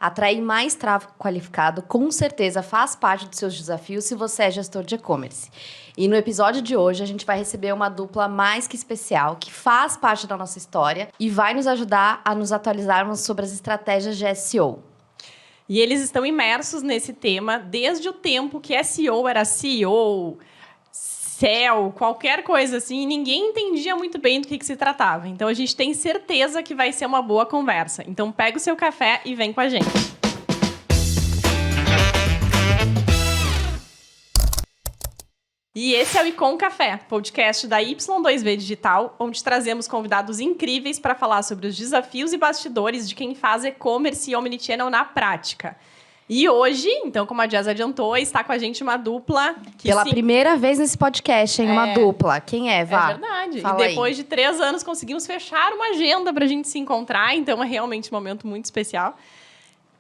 Atrair mais tráfego qualificado, com certeza, faz parte dos seus desafios se você é gestor de e-commerce. E no episódio de hoje, a gente vai receber uma dupla mais que especial, que faz parte da nossa história e vai nos ajudar a nos atualizarmos sobre as estratégias de SEO. E eles estão imersos nesse tema desde o tempo que SEO era CEO, SEO, qualquer coisa assim, e ninguém entendia muito bem do que se tratava. Então, a gente tem certeza que vai ser uma boa conversa. Então, pega o seu café e vem com a gente. E esse é o Icon Café, podcast da Y2V Digital, onde trazemos convidados incríveis para falar sobre os desafios e bastidores de quem faz e-commerce e omnichannel na prática. E hoje, então, como a Jazz adiantou, está com a gente uma dupla que... Pela primeira vez nesse podcast, hein? Uma dupla. Quem é, Vá? É verdade. Fala e depois de 3 anos, conseguimos fechar uma agenda para a gente se encontrar. Então, é realmente um momento muito especial.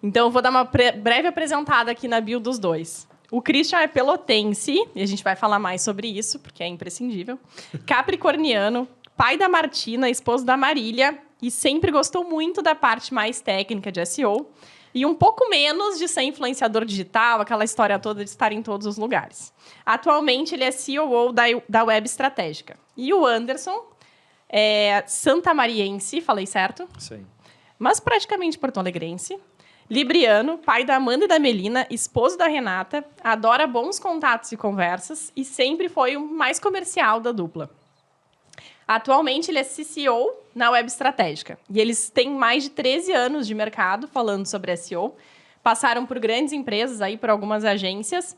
Então, eu vou dar uma breve apresentada aqui na bio dos dois. O Christian é pelotense, e a gente vai falar mais sobre isso, porque é imprescindível. Capricorniano, pai da Martina, esposo da Marília, e sempre gostou muito da parte mais técnica de SEO. E um pouco menos de ser influenciador digital, aquela história toda de estar em todos os lugares. Atualmente, ele é CEO da Web Estratégica. E o Anderson é santamariense, falei certo? Sim. Mas praticamente porto-alegrense. Libriano, pai da Amanda e da Melina, esposo da Renata, adora bons contatos e conversas e sempre foi o mais comercial da dupla. Atualmente, ele é CCO na Web Estratégica. E eles têm mais de 13 anos de mercado falando sobre SEO. Passaram por grandes empresas, aí, por algumas agências.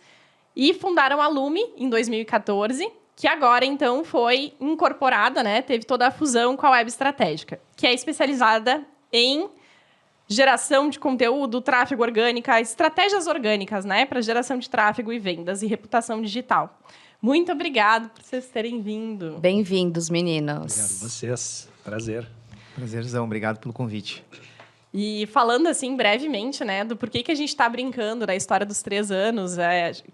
E fundaram a Lume em 2014, que agora, então, foi incorporada, né? Teve toda a fusão com a Web Estratégica, que é especializada em geração de conteúdo, tráfego orgânico, estratégias orgânicas, né? Para geração de tráfego e vendas e reputação digital. Muito obrigado por vocês terem vindo. Bem-vindos, meninos. Obrigado a vocês. Prazer. Prazerzão. Obrigado pelo convite. E falando assim brevemente, né, do porquê que a gente está brincando da história dos 3 anos,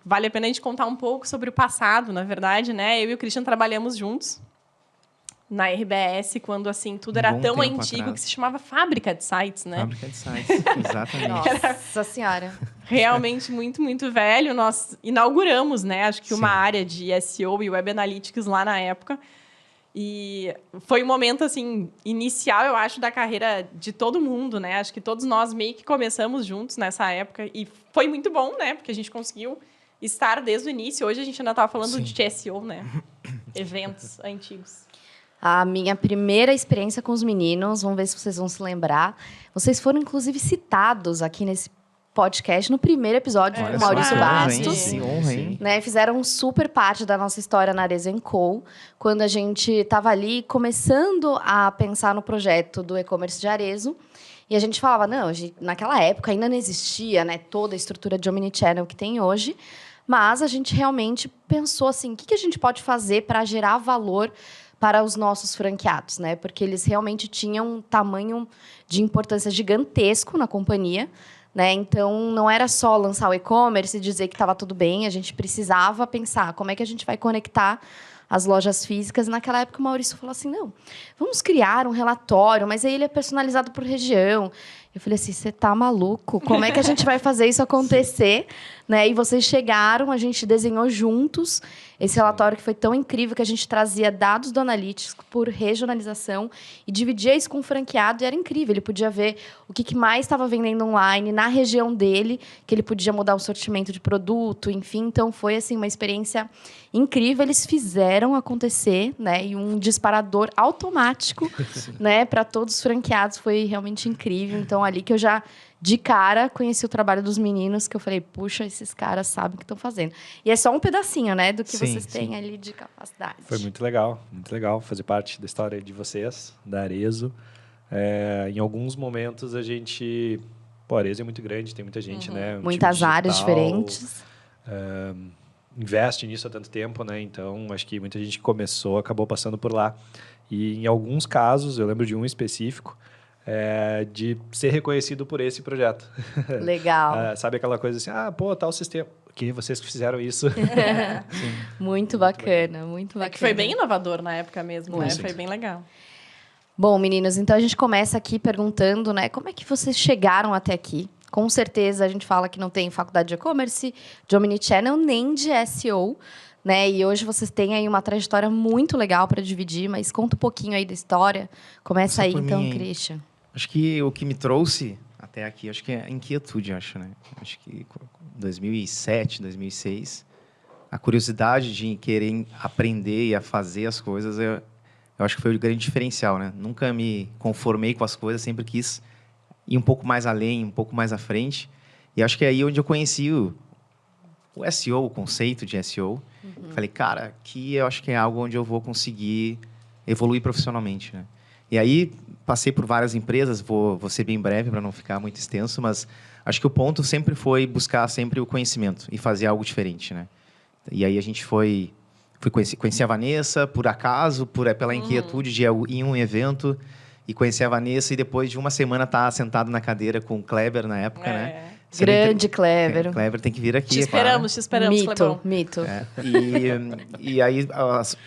vale a pena a gente contar um pouco sobre o passado, na verdade, né? Eu e o Christian trabalhamos juntos na RBS, quando assim tudo era tão antigo que se chamava Fábrica de Sites, né? Fábrica de Sites, exatamente. Nossa Senhora. Realmente muito, muito velho. Nós inauguramos, né, acho que uma área de SEO e Web Analytics lá na época. E foi um momento, assim, inicial, eu acho, da carreira de todo mundo, né? Acho que todos nós meio que começamos juntos nessa época. E foi muito bom, né? Porque a gente conseguiu estar desde o início. Hoje a gente ainda estava falando de SEO, né? Eventos antigos. A minha primeira experiência com os meninos, vamos ver se vocês vão se lembrar. Vocês foram, inclusive, citados aqui nesse podcast no primeiro episódio com o Maurício Bastos. Sim, honra, hein? Né, fizeram super parte da nossa história na Arezzo & Co. Quando a gente estava ali começando a pensar no projeto do e-commerce de Arezzo. E a gente falava, não, naquela época ainda não existia, né, toda a estrutura de omnichannel que tem hoje. Mas a gente realmente pensou assim, o que a gente pode fazer para gerar valor para os nossos franqueados, né? Porque eles realmente tinham um tamanho de importância gigantesco na companhia, né? Então, não era só lançar o e-commerce e dizer que estava tudo bem, a gente precisava pensar como é que a gente vai conectar as lojas físicas. E naquela época, o Maurício falou assim, não, vamos criar um relatório, mas aí ele é personalizado por região. Eu falei assim, você tá maluco? Como é que a gente vai fazer isso acontecer? Né? E vocês chegaram, a gente desenhou juntos esse relatório que foi tão incrível que a gente trazia dados do Analytics por regionalização e dividia isso com o franqueado e era incrível. Ele podia ver o que mais estava vendendo online na região dele, que ele podia mudar o sortimento de produto, enfim. Então, foi assim, uma experiência incrível. Eles fizeram acontecer, né? E um disparador automático, né? Para todos os franqueados. Foi realmente incrível. Então, ali que eu já, de cara, conheci o trabalho dos meninos, que eu falei, puxa, esses caras sabem o que estão fazendo. E é só um pedacinho, né, do que vocês têm ali de capacidade. Foi muito legal fazer parte da história de vocês, da Arezzo. Em alguns momentos, a gente... Pô, a Arezzo é muito grande, tem muita gente, né? Muitas áreas diferentes. Investe nisso há tanto tempo, né? Então, acho que muita gente que começou, acabou passando por lá. E, em alguns casos, eu lembro de um específico, de ser reconhecido por esse projeto. Legal. Sabe aquela coisa assim, tal sistema. Que vocês que fizeram isso. Muito bacana, muito bacana. Que foi bem inovador na época mesmo, né? Foi bem legal. Bom, meninos, então a gente começa aqui perguntando, né, como é que vocês chegaram até aqui? Com certeza, a gente fala que não tem faculdade de e-commerce, de omnichannel, nem de SEO, né? E hoje vocês têm aí uma trajetória muito legal para dividir, mas conta um pouquinho aí da história. Começa aí, por então, mim, hein? Christian. Acho que o que me trouxe até aqui, acho que é a inquietude, acho, né? Acho que 2007, 2006, a curiosidade de querer aprender e a fazer as coisas, eu acho que foi o grande diferencial, né? Nunca me conformei com as coisas, sempre quis ir um pouco mais além, um pouco mais à frente. E acho que é aí onde eu conheci o SEO, o conceito de SEO. Falei, cara, aqui eu acho que é algo onde eu vou conseguir evoluir profissionalmente, né? E aí, passei por várias empresas, vou ser bem breve para não ficar muito extenso, mas acho que o ponto sempre foi buscar sempre o conhecimento e fazer algo diferente, né? E aí a gente fui conhecer a Vanessa, por acaso, pela inquietude de ir em um evento e conhecer a Vanessa e depois de uma semana estar sentado na cadeira com o Kleber na época, né? Grande Kleber. Kleber tem que vir aqui, Te esperamos, Mito, Clebão. mito. E aí,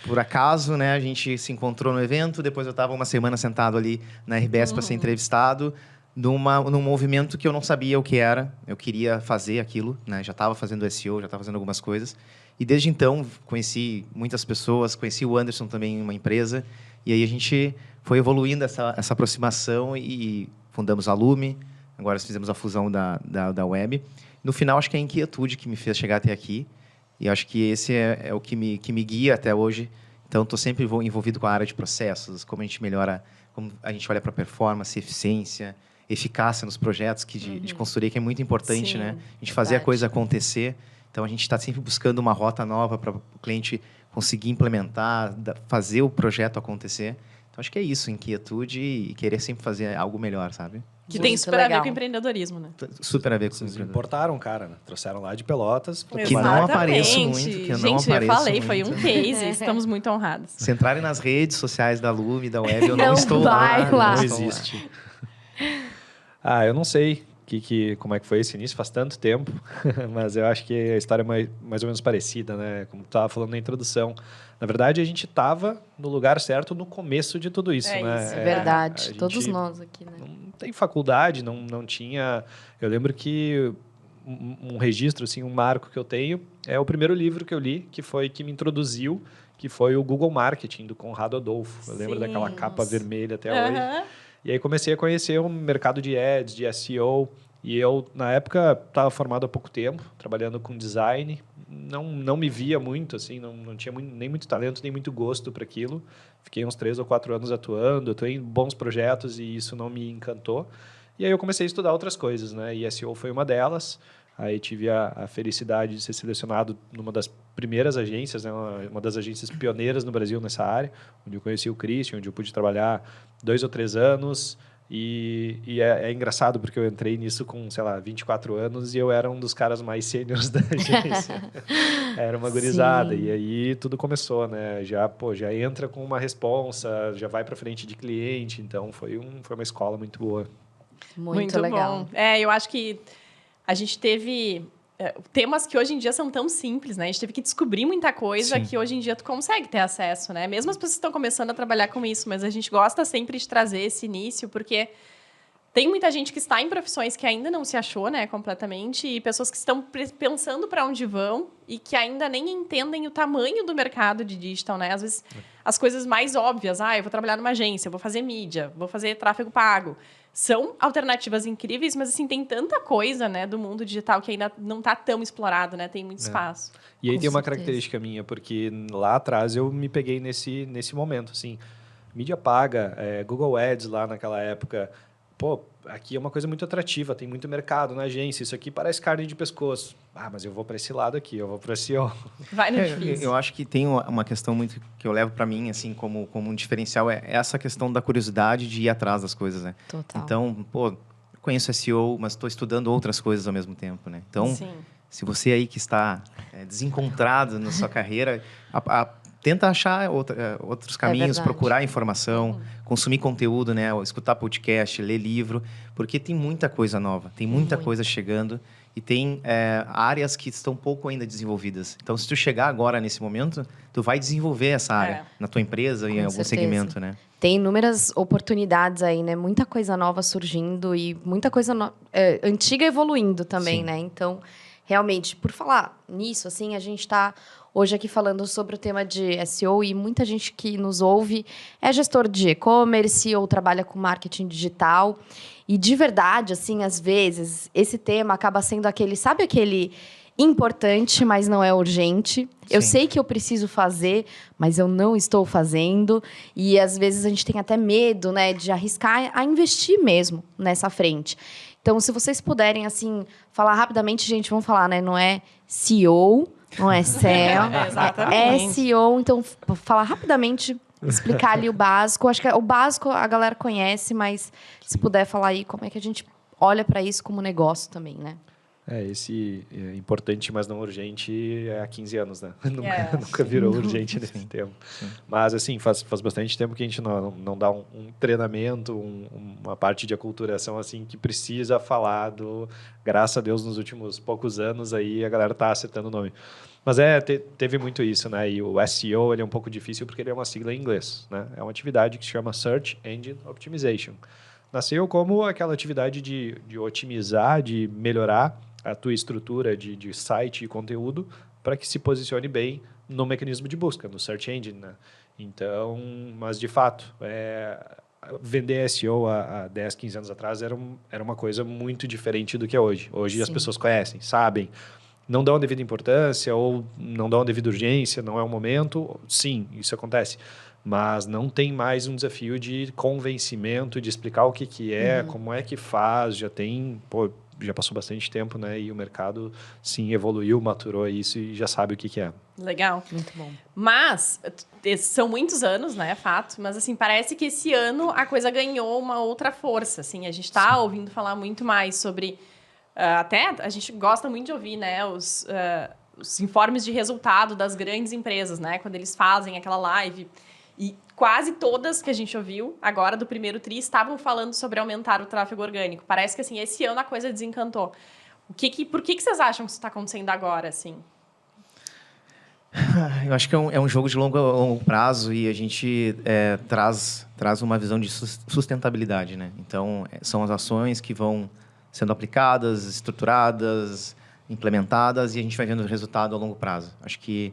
por acaso, né, a gente se encontrou no evento, depois eu estava uma semana sentado ali na RBS para ser entrevistado, num movimento que eu não sabia o que era, eu queria fazer aquilo, né, já estava fazendo SEO, já estava fazendo algumas coisas, e desde então conheci muitas pessoas, conheci o Anderson também em uma empresa, e aí a gente foi evoluindo essa aproximação e fundamos a Lume. Agora fizemos a fusão da web. No final, acho que é a inquietude que me fez chegar até aqui. E acho que esse é o que me guia até hoje. Então, estou sempre envolvido com a área de processos, como a gente melhora, como a gente olha para performance, eficiência, eficácia nos projetos de consultoria, que é muito importante, Sim, né? A gente fazer a coisa acontecer. Então, a gente está sempre buscando uma rota nova para o cliente conseguir implementar, fazer o projeto acontecer. Então, acho que é isso, inquietude e querer sempre fazer algo melhor, sabe? Que tem Muito super a ver legal. com empreendedorismo, né? Super a ver com Vocês isso. importaram o cara, né? Trouxeram lá de Pelotas. pra Que não trabalhar. apareço Exatamente. muito, que eu não Gente, eu apareço falei, foi um muito. case. Estamos muito honrados. Se entrarem nas redes sociais da Lume, da Web, eu não, Não estou vai lá. Não estou existe. Eu não sei como é que foi esse início, faz tanto tempo, mas eu acho que a história é mais ou menos parecida, né? Como tu estava falando na introdução. Na verdade, a gente estava no lugar certo no começo de tudo isso, É né? isso, É verdade. a Todos gente nós aqui, né? não tem faculdade, não tinha... Eu lembro que um registro, assim, um marco que eu tenho é o primeiro livro que eu li, que me introduziu, que foi o Google Marketing, do Conrado Adolfo. Eu lembro Sim, daquela capa nossa. vermelha até hoje. Aham. E aí comecei a conhecer o mercado de ads, de SEO. E eu, na época, estava formado há pouco tempo, trabalhando com design. Não me via muito, assim, não tinha nem muito talento, nem muito gosto para aquilo. Fiquei uns 3 ou 4 anos atuando, estou em bons projetos e isso não me encantou. E aí eu comecei a estudar outras coisas, né? E SEO foi uma delas. Aí tive a felicidade de ser selecionado numa das primeiras agências, né? Uma das agências pioneiras no Brasil nessa área, onde eu conheci o Christian, onde eu pude trabalhar 2 ou 3 anos. E é engraçado porque eu entrei nisso com, sei lá, 24 anos e eu era um dos caras mais sêniores da agência. Era uma gurizada. Sim. E aí tudo começou, né? Já entra com uma responsa, já vai para frente de cliente. Então foi uma escola muito boa. Muito legal. Bom. Eu acho que a gente teve temas que hoje em dia são tão simples, né? A gente teve que descobrir muita coisa Sim. que hoje em dia tu consegue ter acesso, né? Mesmo as pessoas que estão começando a trabalhar com isso, mas a gente gosta sempre de trazer esse início, porque tem muita gente que está em profissões que ainda não se achou, né, completamente, e pessoas que estão pensando para onde vão e que ainda nem entendem o tamanho do mercado de digital, né? Às vezes, as coisas mais óbvias, eu vou trabalhar numa agência, eu vou fazer mídia, vou fazer tráfego pago. São alternativas incríveis, mas assim, tem tanta coisa, né, do mundo digital que ainda não está tão explorado, né? Tem muito espaço. E aí Com tem uma certeza. característica minha, porque lá atrás eu me peguei nesse momento, assim, mídia paga, Google Ads lá naquela época, aqui é uma coisa muito atrativa, tem muito mercado na agência, isso aqui parece carne de pescoço. Mas eu vou para esse lado aqui, eu vou para SEO. Vai no difícil. Eu acho que tem uma questão muito que eu levo para mim, assim, como um diferencial, é essa questão da curiosidade de ir atrás das coisas, né? Total. Então, eu conheço SEO, mas estou estudando outras coisas ao mesmo tempo, né? Então, Sim. se você aí que está desencontrado na sua carreira, tenta achar outros caminhos, verdade. procurar informação, consumir conteúdo, né? Escutar podcast, ler livro, porque tem muita coisa nova, tem muita coisa chegando e tem áreas que estão pouco ainda desenvolvidas. Então, se tu chegar agora nesse momento, tu vai desenvolver essa área na tua empresa e em Com algum certeza. segmento, né? tem inúmeras oportunidades aí, né? Muita coisa nova surgindo e muita coisa antiga evoluindo também, Sim. né? Então, realmente, por falar nisso, assim, a gente está hoje aqui falando sobre o tema de SEO e muita gente que nos ouve é gestor de e-commerce ou trabalha com marketing digital. E de verdade, assim, às vezes, esse tema acaba sendo sabe aquele importante, mas não é urgente. Eu Sim. sei que eu preciso fazer, mas eu não estou fazendo. E às vezes a gente tem até medo, né, de arriscar a investir mesmo nessa frente. Então, se vocês puderem, assim, falar rapidamente, gente, vamos falar, né? Não é SEO, não é SEO, Exatamente. é SEO. Então, falar rapidamente, explicar ali o básico. Acho que o básico a galera conhece, mas se puder falar aí como é que a gente olha para isso como negócio também, né? Esse importante, mas não urgente, é há 15 anos, né? É. Nunca virou urgente nesse tempo. Mas, assim, faz bastante tempo que a gente não dá um treinamento, uma parte de aculturação, assim, que precisa falar Graças a Deus, nos últimos poucos anos, aí a galera tá acertando o nome. Mas teve muito isso, né? E o SEO, ele é um pouco difícil porque ele é uma sigla em inglês, né? É uma atividade que se chama Search Engine Optimization. Nasceu como aquela atividade de otimizar, de melhorar a tua estrutura de site e conteúdo para que se posicione bem no mecanismo de busca, no search engine, né? Então, mas de fato, vender SEO há 10, 15 anos atrás era uma coisa muito diferente do que é hoje. Hoje as Sim. pessoas conhecem, sabem, não dão a devida importância ou não dão a devida urgência, não é o momento. Sim, isso acontece. Mas não tem mais um desafio de convencimento, de explicar o que é, como é que faz, já passou bastante tempo, né? E o mercado, sim, evoluiu, maturou isso e já sabe o que é. Legal. Muito bom. Mas, são muitos anos, né, fato, mas assim, parece que esse ano a coisa ganhou uma outra força, assim, a gente está ouvindo falar muito mais sobre, até a gente gosta muito de ouvir, né, os informes de resultado das grandes empresas, né, quando eles fazem aquela live, e quase todas que a gente ouviu, agora do primeiro tri, estavam falando sobre aumentar o tráfego orgânico. Parece que, assim, esse ano a coisa desencantou. Por que vocês acham que isso está acontecendo agora, assim? Eu acho que é um jogo de longo prazo e a gente traz uma visão de sustentabilidade, né? Então, são as ações que vão sendo aplicadas, estruturadas, implementadas e a gente vai vendo o resultado a longo prazo. Acho que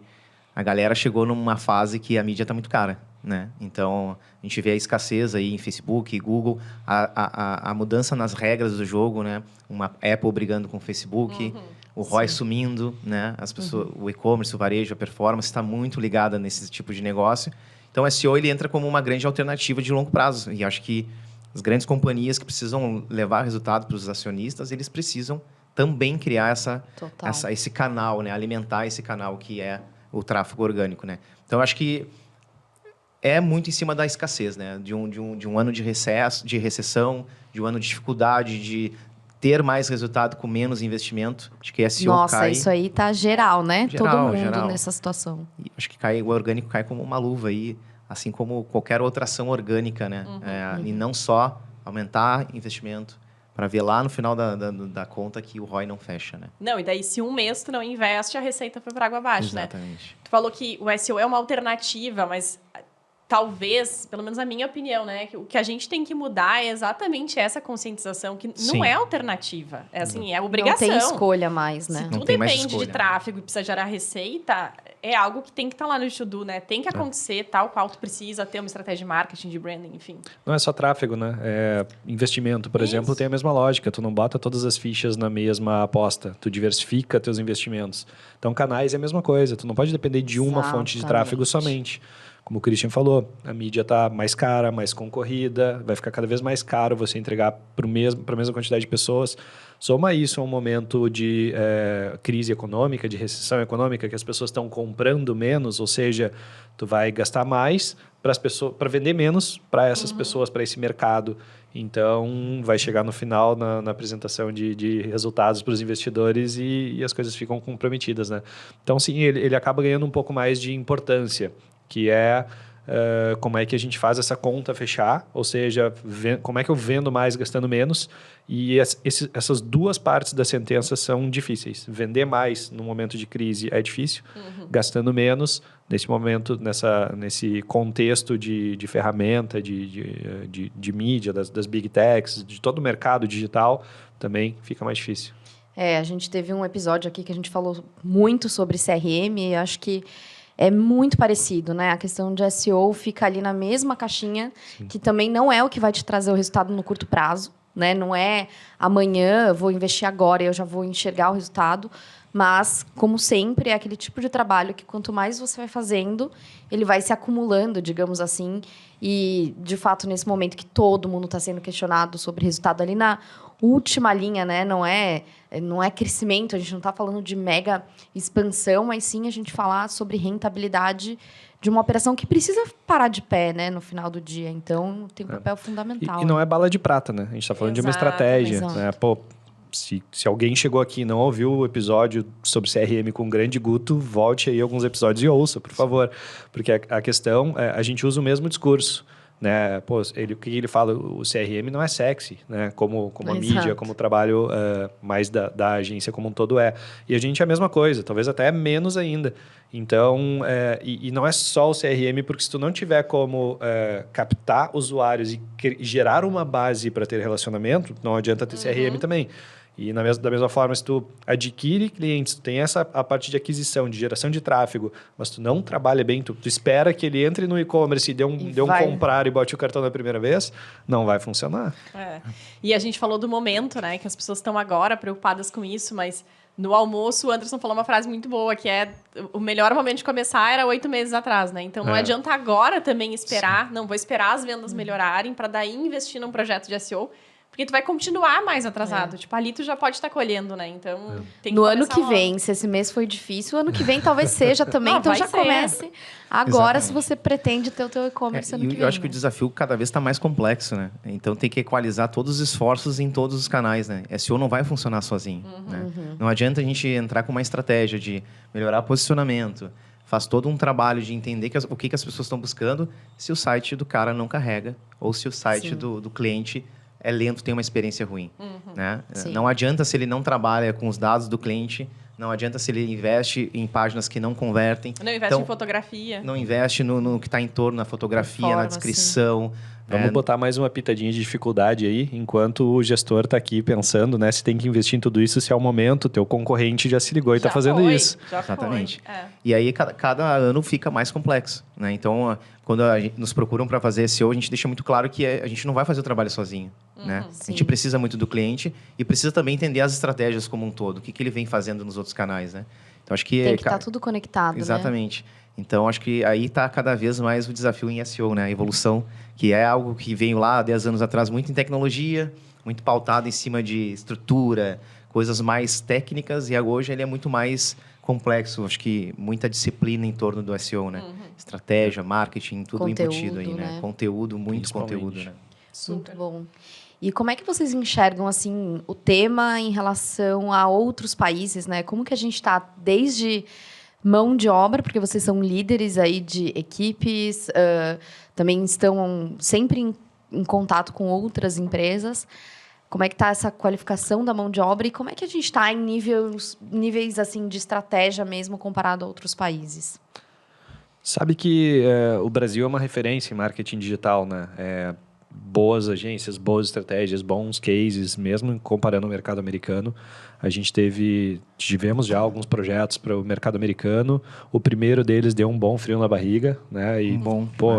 a galera chegou numa fase que a mídia está muito cara, né? Então, a gente vê a escassez aí em Facebook, Google, a mudança nas regras do jogo, né? Uma Apple brigando com o Facebook, o ROI sumindo, né? As pessoas, o e-commerce, o varejo, a performance está muito ligada nesse tipo de negócio. Então, o SEO ele entra como uma grande alternativa de longo prazo. E acho que as grandes companhias que precisam levar resultado para os acionistas, eles precisam também criar esse canal, né? Alimentar esse canal que é o tráfego orgânico, né? Então, acho que é muito em cima da escassez, né? De um ano de recessão, de um ano de dificuldade, de ter mais resultado com menos investimento, de que SEO Nossa, cai. isso aí tá geral, né? Geral, Todo mundo geral. nessa situação. E acho que o orgânico cai como uma luva aí, assim como qualquer outra ação orgânica, né? E não só aumentar investimento para ver lá no final da conta que o ROI não fecha, né? Não, e daí se um mês tu não investe, a receita foi para água abaixo, né? Exatamente. Tu falou que o SEO é uma alternativa, mas talvez, pelo menos a minha opinião, né, que o que a gente tem que mudar é exatamente essa conscientização que Sim. não é alternativa, é assim, é obrigação. Não tem escolha mais, né? Se Não tu tem mais depende de escolha. tráfego e precisa gerar receita, é algo que tem que estar lá no to-do, né? Tem que acontecer tal qual tu precisa ter uma estratégia de marketing, de branding, enfim. Não é só tráfego, né? Investimento, por Isso. exemplo, tem a mesma lógica. Tu não bota todas as fichas na mesma aposta. Tu diversifica teus investimentos. Então, canais é a mesma coisa. Tu não pode depender de uma fonte de tráfego Exatamente. somente. Como o Christian falou, a mídia está mais cara, mais concorrida, vai ficar cada vez mais caro você entregar para a mesma quantidade de pessoas. Soma isso a um momento de crise econômica, de recessão econômica, que as pessoas estão comprando menos, ou seja, tu vai gastar mais para vender menos para essas pessoas, para esse mercado. Então, vai chegar no final, na apresentação de resultados para os investidores e as coisas ficam comprometidas, né? Então, sim, ele acaba ganhando um pouco mais de importância, que é como é que a gente faz essa conta fechar, ou seja, como é que eu vendo mais gastando menos, e essas duas partes da sentença são difíceis. Vender mais no momento de crise é difícil, gastando menos nesse momento, nesse contexto de ferramenta, de mídia, das big techs, de todo o mercado digital, também fica mais difícil. A gente teve um episódio aqui que a gente falou muito sobre CRM, e acho que é muito parecido, né? A questão de SEO fica ali na mesma caixinha, que também não é o que vai te trazer o resultado no curto prazo, né? Não é amanhã, eu vou investir agora e eu já vou enxergar o resultado. Mas, como sempre, é aquele tipo de trabalho que quanto mais você vai fazendo, ele vai se acumulando, digamos assim. E, de fato, nesse momento que todo mundo está sendo questionado sobre resultado ali na última linha, né? Não é crescimento, a gente não está falando de mega expansão, mas sim a gente falar sobre rentabilidade de uma operação que precisa parar de pé, né, no final do dia. Então, tem um papel fundamental. E não é bala de prata, né? A gente está falando de uma estratégia. Né? Pô, se alguém chegou aqui e não ouviu o episódio sobre CRM com o grande Guto, volte aí alguns episódios e ouça, por favor. Porque a questão, a gente usa o mesmo discurso. Né? Pô, o que ele fala? O CRM não é sexy, né? Como a mídia, como o trabalho mais da agência como um todo é. E a gente é a mesma coisa, talvez até menos ainda. Então, e não é só o CRM, porque se tu não tiver como captar usuários e gerar uma base para ter relacionamento, não adianta ter CRM também. E da mesma forma, se tu adquire clientes, tu tem a parte de aquisição, de geração de tráfego, mas tu não trabalha bem, tu espera que ele entre no e-commerce e dê um comprar e bote o cartão na primeira vez, não vai funcionar. E a gente falou do momento, né? Que as pessoas estão agora preocupadas com isso, mas no almoço o Anderson falou uma frase muito boa, que é o melhor momento de começar era 8 meses atrás, né? Então não adianta agora também esperar, não vou esperar as vendas melhorarem para daí investir num projeto de SEO. Porque tu vai continuar mais atrasado. Tipo, ali tu já pode estar colhendo, né? Então, tem que no ano que vem, se esse mês foi difícil, o ano que vem talvez seja também. Então, já comece agora, se você pretende ter o teu e-commerce ano que vem. Eu acho que o desafio cada vez está mais complexo, né? Então, tem que equalizar todos os esforços em todos os canais, né? SEO não vai funcionar sozinho, né? Não adianta a gente entrar com uma estratégia de melhorar posicionamento, faz todo um trabalho de entender o que as pessoas estão buscando se o site do cara não carrega ou se o site do cliente é lento, tem uma experiência ruim. Né? Não adianta se ele não trabalha com os dados do cliente, não adianta se ele investe em páginas que não convertem. Não investe em fotografia. Não investe no que está em torno, na fotografia, na descrição. Vamos botar mais uma pitadinha de dificuldade aí, enquanto o gestor está aqui pensando, né, se tem que investir em tudo isso, se é o momento, o teu concorrente já se ligou e está fazendo isso. Exatamente. E aí, cada ano fica mais complexo. Né? Então, quando nos procuram para fazer SEO, a gente deixa muito claro que a gente não vai fazer o trabalho sozinho. Né? A gente precisa muito do cliente e precisa também entender as estratégias como um todo, o que ele vem fazendo nos outros canais. Né? Então, acho que tem que estar tudo conectado. Exatamente. Né? Então, acho que aí está cada vez mais o desafio em SEO, né? A evolução, que é algo que veio lá 10 anos atrás muito em tecnologia, muito pautado em cima de estrutura, coisas mais técnicas, e hoje ele é muito mais complexo. Acho que muita disciplina em torno do SEO, né? Estratégia, marketing, tudo conteúdo, embutido aí, né? Conteúdo, muito conteúdo, né? Muito bom. E como é que vocês enxergam assim o tema em relação a outros países, né? Como que a gente está desde mão de obra, porque vocês são líderes aí de equipes, também estão sempre em contato com outras empresas. Como é que está essa qualificação da mão de obra e como é que a gente está em níveis assim de estratégia mesmo comparado a outros países? Sabe que o Brasil é uma referência em marketing digital, né? Boas agências, boas estratégias, bons cases, mesmo comparando o mercado americano. A gente tivemos já alguns projetos para o mercado americano. O primeiro deles deu um bom frio na barriga, né? E,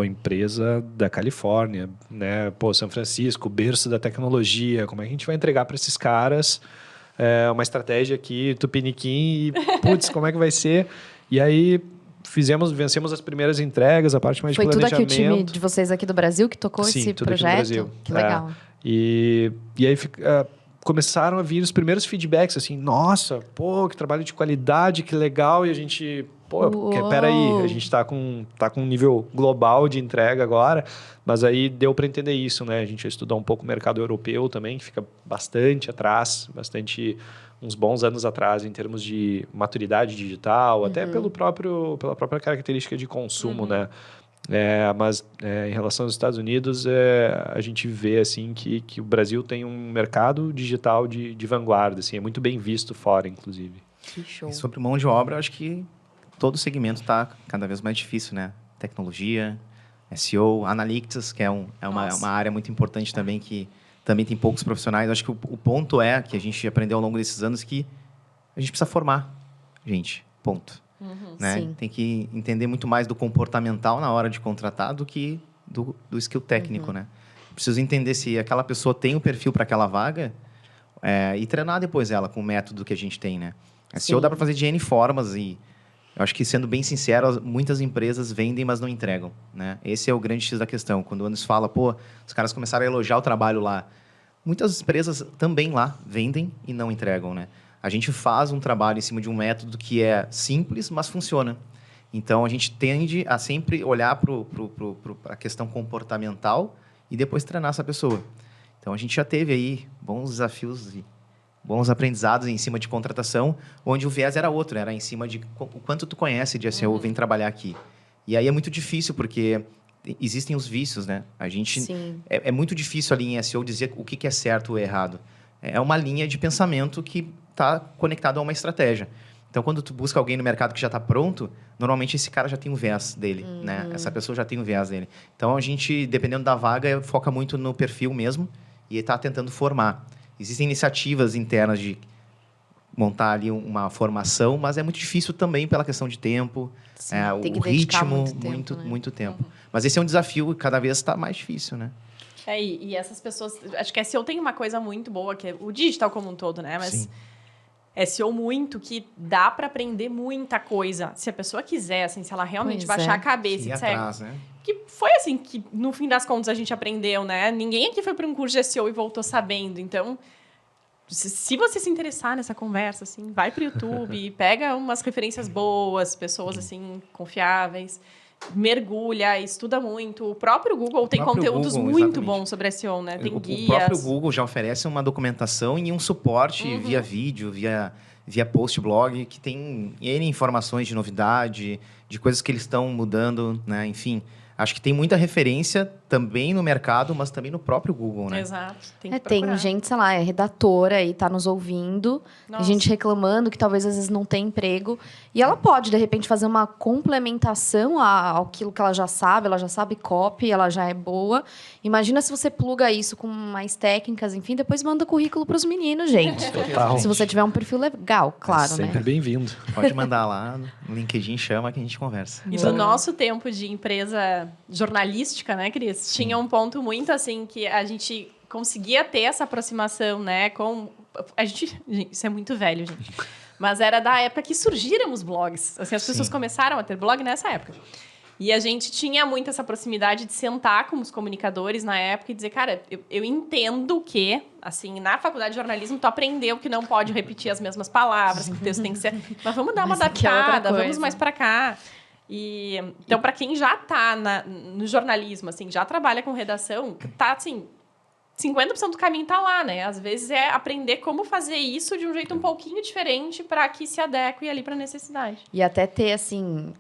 empresa da Califórnia, né? São Francisco, berço da tecnologia. Como é que a gente vai entregar para esses caras uma estratégia aqui, tupiniquim, e, putz, como é que vai ser? E aí vencemos as primeiras entregas, a parte mais de planejamento. Foi tudo aqui o time de vocês aqui do Brasil que tocou esse tudo projeto? Aqui no Brasil. Que legal. E aí começaram a vir os primeiros feedbacks, assim, nossa, que trabalho de qualidade, que legal, e a gente, peraí, a gente tá com um nível global de entrega agora, mas aí deu para entender isso, né? A gente ia estudar um pouco o mercado europeu também, que fica bastante atrás, uns bons anos atrás em termos de maturidade digital, até pela própria característica de consumo, né? Mas em relação aos Estados Unidos, a gente vê assim que o Brasil tem um mercado digital de vanguarda, assim, é muito bem visto fora, inclusive. Que show. E sobre mão de obra, eu acho que todo segmento está cada vez mais difícil, né? Tecnologia, SEO, Analytics, que é uma área muito importante também, que também tem poucos profissionais. Eu acho que o ponto que a gente aprendeu ao longo desses anos que a gente precisa formar gente, ponto. Né? Sim. Tem que entender muito mais do comportamental na hora de contratar do que do skill técnico, né? Preciso entender se aquela pessoa tem o perfil para aquela vaga e treinar depois ela com o método que a gente tem, né? SEO dá para fazer de N formas e eu acho que, sendo bem sincero, muitas empresas vendem, mas não entregam, né? Esse é o grande X da questão. Quando o Anderson fala, os caras começaram a elogiar o trabalho lá. Muitas empresas também lá vendem e não entregam, né? A gente faz um trabalho em cima de um método que é simples, mas funciona. Então, a gente tende a sempre olhar para a questão comportamental e depois treinar essa pessoa. Então, a gente já teve aí bons desafios e bons aprendizados em cima de contratação, onde o viés era outro, era em cima de o quanto tu conhece de SEO, vem trabalhar aqui. E aí é muito difícil, porque existem os vícios, né? A gente é muito difícil ali em SEO dizer o que é certo ou errado. É uma linha de pensamento que está conectado a uma estratégia. Então, quando tu busca alguém no mercado que já está pronto, normalmente esse cara já tem um viés dele, né? Essa pessoa já tem um viés dele. Então, a gente, dependendo da vaga, foca muito no perfil mesmo e está tentando formar. Existem iniciativas internas de montar ali uma formação, mas é muito difícil também pela questão de tempo, tem o que dedicar ritmo, muito tempo, né? Mas esse é um desafio e cada vez está mais difícil, né? E essas pessoas... Acho que SEO tem uma coisa muito boa, que é o digital como um todo, né? Mas Sim. SEO muito, que dá para aprender muita coisa. Se a pessoa quiser, assim, se ela realmente baixar a cabeça e e disser... atrás, né? Que foi assim que, no fim das contas, a gente aprendeu, né? Ninguém aqui foi para um curso de SEO e voltou sabendo. Então, se você se interessar nessa conversa, assim, vai para o YouTube, pega umas referências boas, pessoas, assim, confiáveis, mergulha, estuda muito. O próprio Google tem conteúdos Google, muito exatamente. bons sobre SEO, né? Tem guias. O próprio Google já oferece uma documentação e um suporte via vídeo, via post-blog, que tem N informações de novidade, de coisas que eles estão mudando, né? Enfim, acho que tem muita referência também no mercado, mas também no próprio Google, né? Exato. Tem que Tem procurar. gente, sei lá, é redatora e tá nos ouvindo. Nossa. Tem gente reclamando que talvez às vezes não tem emprego. E ela pode, de repente, fazer uma complementação àquilo que ela já sabe copy, ela já é boa. Imagina se você pluga isso com mais técnicas, enfim, depois manda currículo para os meninos, gente. Total. Se você tiver um perfil legal, claro, Sempre né? bem-vindo. Pode mandar lá no LinkedIn, chama que a gente conversa. E do nosso tempo de empresa jornalística, né, Cris? Tinha um ponto muito assim que a gente conseguia ter essa aproximação, né, com gente, isso é muito velho, gente. Mas era da época que surgiram os blogs. Assim, as pessoas começaram a ter blog nessa época. E a gente tinha muito essa proximidade de sentar com os comunicadores na época e dizer, cara, eu entendo que, assim, na faculdade de jornalismo, tu aprendeu que não pode repetir as mesmas palavras, que o texto tem que ser... Mas vamos dar uma aqui é outra adaptada, vamos coisa. mais para cá. E, então, para quem já está no jornalismo, assim, já trabalha com redação, tá, assim, 50% do caminho tá lá, né? Às vezes é aprender como fazer isso de um jeito um pouquinho diferente para que se adeque ali para a necessidade. E até ter, assim,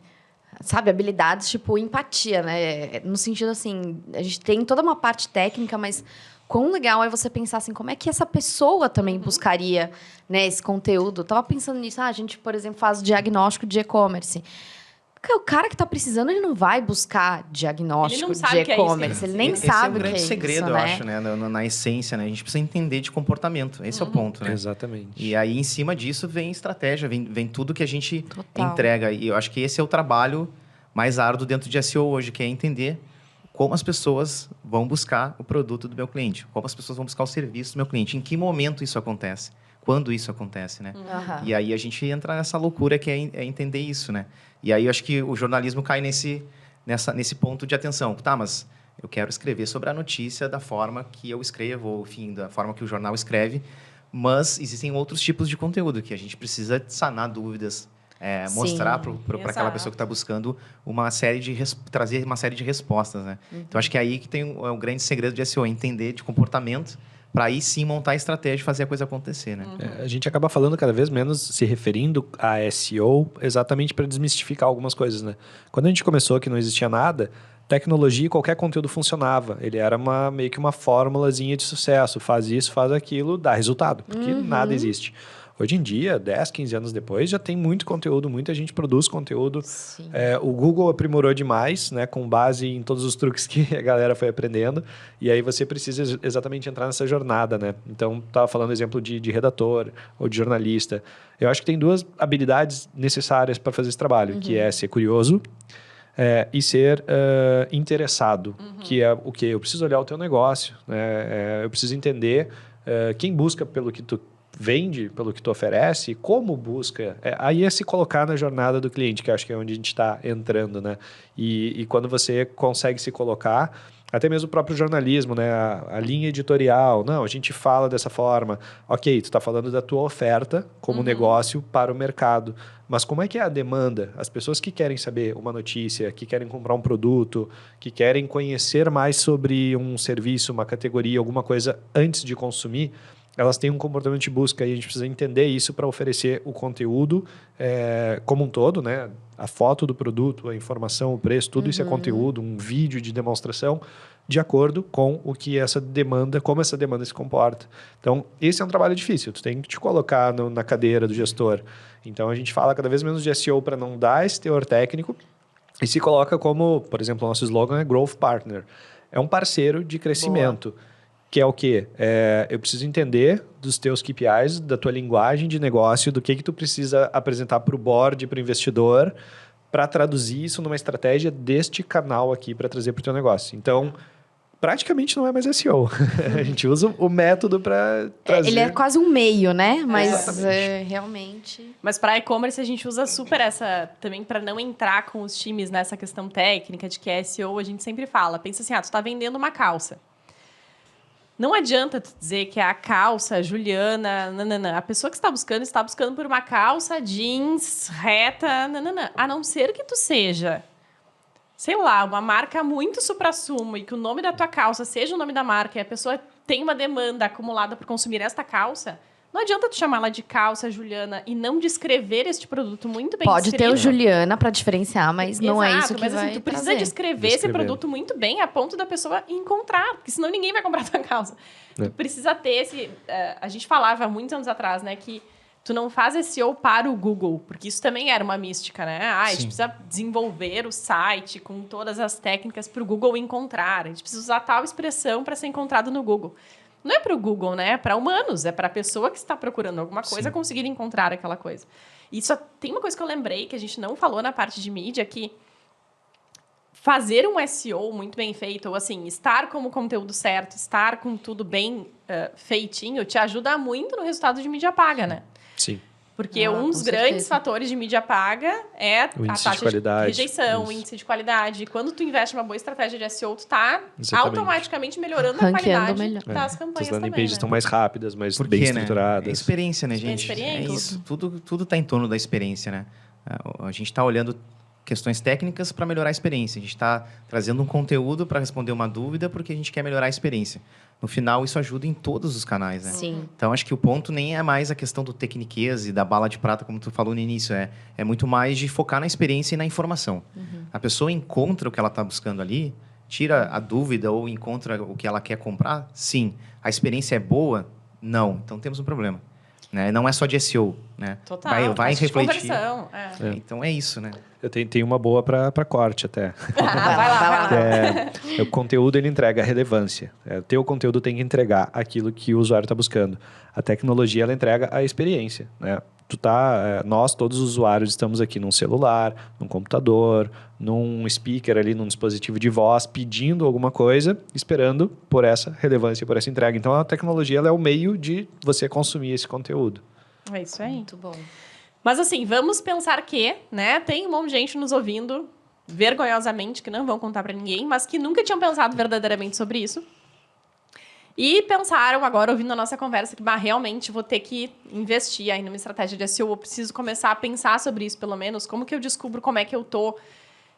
sabe, habilidades tipo empatia, né? No sentido, assim, a gente tem toda uma parte técnica, mas quão legal é você pensar assim, como é que essa pessoa também buscaria, né, esse conteúdo? Eu tava pensando nisso, a gente, por exemplo, faz diagnóstico de e-commerce. O cara que está precisando, ele não vai buscar diagnóstico de e-commerce. Ele nem sabe o que é isso. Esse é o grande segredo, eu acho, né? Na essência, né? A gente precisa entender de comportamento. Esse é o ponto, né? Exatamente. E aí, em cima disso, vem estratégia, vem tudo que a gente Total. entrega. E eu acho que esse é o trabalho mais árduo dentro de SEO hoje, que é entender como as pessoas vão buscar o produto do meu cliente, como as pessoas vão buscar o serviço do meu cliente, em que momento isso acontece, quando isso acontece, né? Uhum. E aí a gente entra nessa loucura que é entender isso, né? E aí eu acho que o jornalismo cai nesse ponto de atenção. Tá, mas eu quero escrever sobre a notícia da forma que eu escrevo, ou, enfim, da forma que o jornal escreve, mas existem outros tipos de conteúdo que a gente precisa sanar dúvidas, mostrar para aquela pessoa que está buscando trazer uma série de respostas, né? Então, acho que é aí que tem o grande segredo de SEO, entender de comportamento, para aí sim montar a estratégia e fazer a coisa acontecer, né? A gente acaba falando cada vez menos, se referindo a SEO, exatamente para desmistificar algumas coisas, né? Quando a gente começou, que não existia nada, tecnologia e qualquer conteúdo funcionava. Ele era meio que uma formulazinha de sucesso. Faz isso, faz aquilo, dá resultado. Porque nada existe. Hoje em dia, 10, 15 anos depois, já tem muito conteúdo, muita gente produz conteúdo. O Google aprimorou demais, né, com base em todos os truques que a galera foi aprendendo. E aí você precisa exatamente entrar nessa jornada, né? Então, estava falando exemplo de redator ou de jornalista. Eu acho que tem 2 habilidades necessárias para fazer esse trabalho, que é ser curioso e ser interessado, que é o quê? Eu preciso olhar o teu negócio, né? Eu preciso entender quem busca pelo que tu vende, pelo que tu oferece, como busca. Aí é se colocar na jornada do cliente, que eu acho que é onde a gente está entrando, né? E quando você consegue se colocar, até mesmo o próprio jornalismo, né? A linha editorial, não, a gente fala dessa forma. Ok, tu está falando da tua oferta como negócio para o mercado, mas como é que é a demanda? As pessoas que querem saber uma notícia, que querem comprar um produto, que querem conhecer mais sobre um serviço, uma categoria, alguma coisa antes de consumir, elas têm um comportamento de busca e a gente precisa entender isso para oferecer o conteúdo como um todo, né? A foto do produto, a informação, o preço, tudo isso é conteúdo, um vídeo de demonstração de acordo com o que essa demanda, como essa demanda se comporta. Então, esse é um trabalho difícil, tu tem que te colocar na cadeira do gestor. Então, a gente fala cada vez menos de SEO para não dar esse teor técnico e se coloca como, por exemplo, o nosso slogan é Growth Partner. É um parceiro de crescimento. Boa. Que é o quê? Eu preciso entender dos teus KPIs, da tua linguagem de negócio, do que tu precisa apresentar para o board, para o investidor, para traduzir isso numa estratégia deste canal aqui para trazer para o teu negócio. Então, praticamente não é mais SEO. A gente usa o método para trazer... Ele é quase um meio, né? Mas realmente... Mas para e-commerce a gente usa super essa... Também para não entrar com os times nessa questão técnica de que é SEO, a gente sempre fala. Pensa assim, tu está vendendo uma calça. Não adianta tu dizer que é a calça Juliana, nananã. A pessoa que está buscando por uma calça jeans reta, nananã. A não ser que tu seja, sei lá, uma marca muito suprassumo e que o nome da tua calça seja o nome da marca e a pessoa tem uma demanda acumulada por consumir esta calça, não adianta tu chamar ela de calça Juliana e não descrever este produto muito bem Pode descrito. ter o Juliana para diferenciar, mas não é isso que mas, vai assim, tu precisa trazer. descrever esse produto muito bem a ponto da pessoa encontrar, porque senão ninguém vai comprar tua calça. Tu precisa ter esse... a gente falava há muitos anos atrás, né, que tu não faz SEO para o Google, porque isso também era uma mística, né? A gente precisa desenvolver o site com todas as técnicas para o Google encontrar. A gente precisa usar tal expressão para ser encontrado no Google. Não é para o Google, né? É para humanos. É para a pessoa que está procurando alguma coisa conseguir encontrar aquela coisa. E só tem uma coisa que eu lembrei, que a gente não falou na parte de mídia, que fazer um SEO muito bem feito, ou assim, estar com o conteúdo certo, estar com tudo bem feitinho, te ajuda muito no resultado de mídia paga, né? Sim. Porque um dos grandes fatores de mídia paga é a taxa de rejeição, o índice de qualidade. E quando tu investe uma boa estratégia de SEO, tu tá automaticamente melhorando a qualidade das campanhas. As landing pages estão mais rápidas, mais bem estruturadas. É experiência, né, gente? É isso. Tudo tá em torno da experiência, né? A gente está olhando questões técnicas para melhorar a experiência. A gente está trazendo um conteúdo para responder uma dúvida porque a gente quer melhorar a experiência. No final, isso ajuda em todos os canais, né? Sim. Então, acho que o ponto nem é mais a questão do tecniquez e da bala de prata, como tu falou no início. É muito mais de focar na experiência e na informação. A pessoa encontra o que ela está buscando ali, tira a dúvida ou encontra o que ela quer comprar? Sim. A experiência é boa? Não. Então, temos um problema. Né? Não é só de SEO, né? Total. Vai refletir. Então é isso, né? Eu tenho uma boa para corte até. Vai lá. O conteúdo ele entrega relevância. O teu conteúdo tem que entregar aquilo que o usuário está buscando. A tecnologia ela entrega a experiência, né? Nós, todos os usuários, estamos aqui num celular, num computador, num speaker ali, num dispositivo de voz, pedindo alguma coisa, esperando por essa relevância, por essa entrega. Então, a tecnologia ela é o meio de você consumir esse conteúdo. É isso aí. Muito bom. Mas assim, vamos pensar que, né, tem um monte de gente nos ouvindo, vergonhosamente, que não vão contar para ninguém, mas que nunca tinham pensado verdadeiramente sobre isso. E pensaram agora, ouvindo a nossa conversa, que realmente vou ter que investir aí numa estratégia de SEO. Eu preciso começar a pensar sobre isso, pelo menos. Como que eu descubro como é que eu tô? O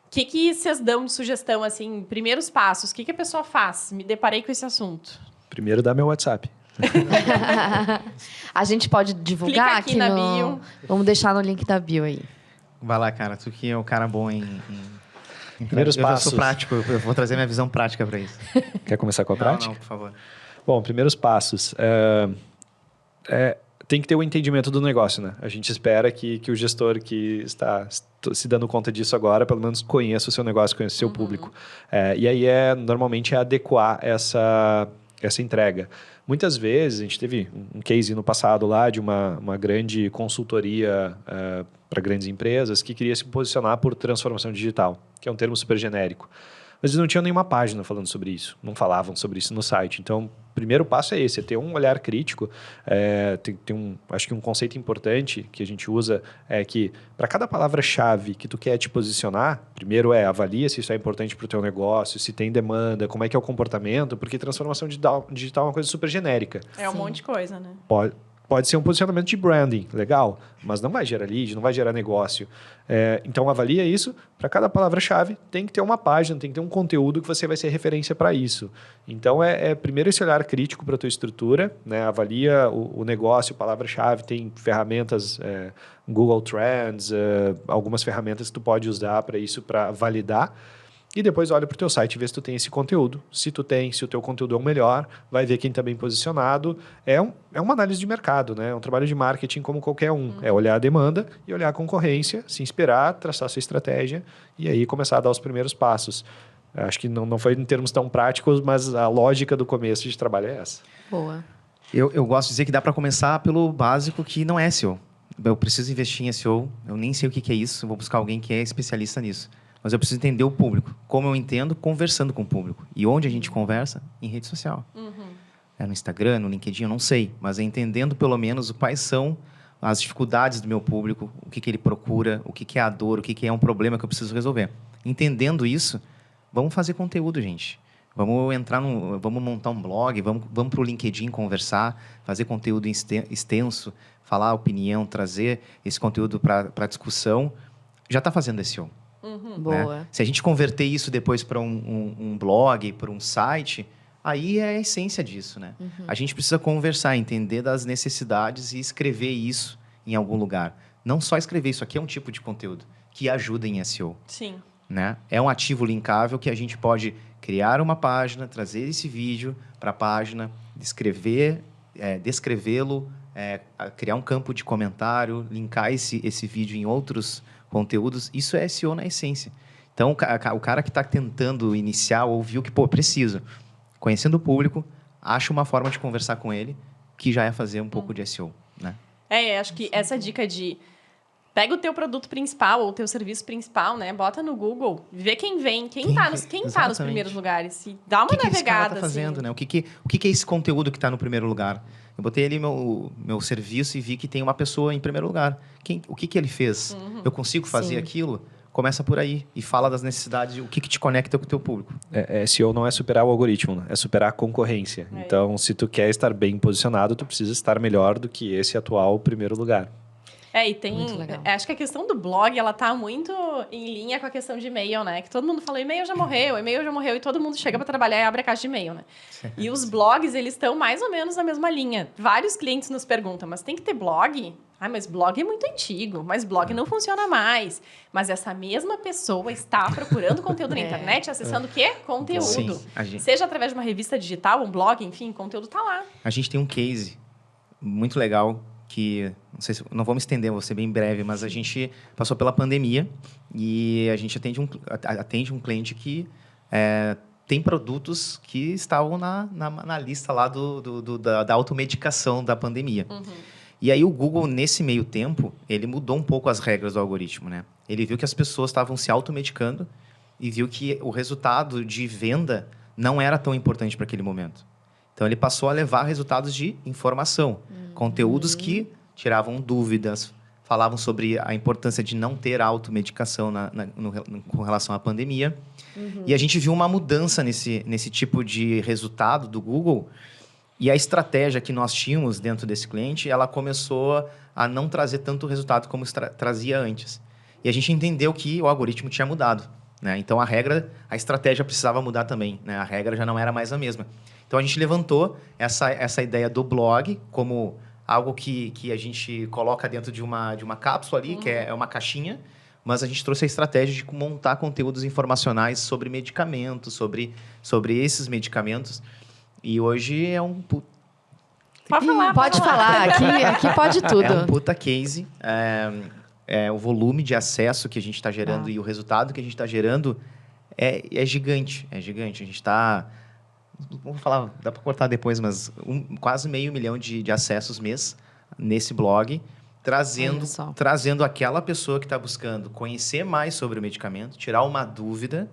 que vocês dão de sugestão, assim, primeiros passos? O que a pessoa faz? Me deparei com esse assunto. Primeiro, dá meu WhatsApp. A gente pode divulgar aqui na bio. Vamos deixar no link da bio aí. Vai lá, cara. Tu que é o cara bom em Primeiros eu já passos. sou prático, eu vou trazer minha visão prática para isso. Quer começar com a prática? Não, por favor. Bom, primeiros passos. Tem que ter o entendimento do negócio, né? A gente espera que o gestor que está se dando conta disso agora, pelo menos conheça o seu negócio, conheça o seu público. E aí, normalmente, é adequar essa entrega. Muitas vezes, a gente teve um case no passado lá de uma grande consultoria para grandes empresas que queria se posicionar por transformação digital, que é um termo super genérico. Mas eles não tinham nenhuma página falando sobre isso, não falavam sobre isso no site. Então, o primeiro passo é esse, é ter um olhar crítico. Acho que um conceito importante que a gente usa é que, para cada palavra-chave que tu quer te posicionar, primeiro avalia se isso é importante para o teu negócio, se tem demanda, como é que é o comportamento, porque transformação digital é uma coisa super genérica. É um monte de coisa, né? Pode ser um posicionamento de branding, legal, mas não vai gerar lead, não vai gerar negócio. Então, avalia isso. Para cada palavra-chave, tem que ter uma página, tem que ter um conteúdo que você vai ser referência para isso. Então, primeiro esse olhar crítico para a tua estrutura, né? Avalia o negócio, palavra-chave, tem ferramentas, Google Trends, algumas ferramentas que tu pode usar para isso, para validar. E depois olha para o teu site e vê se tu tem esse conteúdo. Se o teu conteúdo é o melhor, vai ver quem está bem posicionado. É uma análise de mercado, né? É um trabalho de marketing como qualquer um. É olhar a demanda e olhar a concorrência, se inspirar, traçar sua estratégia e aí começar a dar os primeiros passos. Acho que não foi em termos tão práticos, mas a lógica do começo de trabalho é essa. Boa. Eu gosto de dizer que dá para começar pelo básico, que não é SEO. Eu preciso investir em SEO, eu nem sei o que é isso, vou buscar alguém que é especialista nisso. Mas eu preciso entender o público. Como eu entendo? Conversando com o público. E onde a gente conversa? Em rede social. No Instagram, no LinkedIn, eu não sei. Mas é entendendo, pelo menos, quais são as dificuldades do meu público, o que ele procura, o que é a dor, o que é um problema que eu preciso resolver. Entendendo isso, vamos fazer conteúdo, gente. Vamos montar um blog, vamos para o LinkedIn conversar, fazer conteúdo extenso, falar opinião, trazer esse conteúdo para discussão. Já está fazendo SEO. Boa. Né? Se a gente converter isso depois para um blog, para um site, aí é a essência disso, né? A gente precisa conversar, entender das necessidades e escrever isso em algum lugar. Não só escrever, isso aqui é um tipo de conteúdo que ajuda em SEO. Sim. Né? É um ativo linkável que a gente pode criar uma página, trazer esse vídeo para a página, descrevê-lo, criar um campo de comentário, linkar esse vídeo em outros conteúdos. Isso é SEO na essência. Então, o cara que está tentando iniciar ou viu que, preciso, conhecendo o público, acha uma forma de conversar com ele, que já é fazer um pouco de SEO. Né? Acho que essa dica de pega o teu produto principal ou o teu serviço principal, né? Bota no Google, vê quem vem, quem tá nos primeiros lugares. E dá uma navegada. O que esse cara tá fazendo, assim. né? O que é esse conteúdo que está no primeiro lugar? Eu botei ali meu serviço e vi que tem uma pessoa em primeiro lugar. O que ele fez? Eu consigo fazer aquilo? Começa por aí e fala das necessidades, o que te conecta com o teu público. SEO não é superar o algoritmo, né? É superar a concorrência. Então, se tu quer estar bem posicionado, tu precisa estar melhor do que esse atual primeiro lugar. E tem... Acho que a questão do blog, ela tá muito em linha com a questão de e-mail, né? Que todo mundo fala, e-mail já morreu, e todo mundo chega para trabalhar e abre a caixa de e-mail, né? E os blogs, eles estão mais ou menos na mesma linha. Vários clientes nos perguntam, mas tem que ter blog? Mas blog é muito antigo, mas blog não funciona mais. Mas essa mesma pessoa está procurando conteúdo na internet, acessando o quê? Conteúdo. Sim, Seja através de uma revista digital, um blog, enfim, conteúdo tá lá. A gente tem um case muito legal que, não vou me estender, vou ser bem breve, mas a gente passou pela pandemia e a gente atende um cliente que tem produtos que estavam na lista lá da automedicação da pandemia. E aí o Google, nesse meio tempo, ele mudou um pouco as regras do algoritmo, né? Ele viu que as pessoas estavam se automedicando e viu que o resultado de venda não era tão importante para aquele momento. Então, ele passou a levar resultados de informação. Conteúdos que tiravam dúvidas, falavam sobre a importância de não ter automedicação com relação à pandemia. E a gente viu uma mudança nesse tipo de resultado do Google. E a estratégia que nós tínhamos dentro desse cliente, ela começou a não trazer tanto resultado como trazia antes. E a gente entendeu que o algoritmo tinha mudado. Né? Então, a estratégia precisava mudar também. Né? A regra já não era mais a mesma. Então, a gente levantou essa ideia do blog como algo que a gente coloca dentro de uma cápsula ali, que é uma caixinha, mas a gente trouxe a estratégia de montar conteúdos informacionais sobre medicamentos, sobre esses medicamentos. E hoje é um Pode falar. Pode falar, aqui pode tudo. É um puta case. O volume de acesso que a gente está gerando e o resultado que a gente está gerando é gigante. É gigante. A gente está... Vamos falar, dá para cortar depois, mas quase 500 mil de acessos mês nesse blog, trazendo aquela pessoa que está buscando conhecer mais sobre o medicamento, tirar uma dúvida,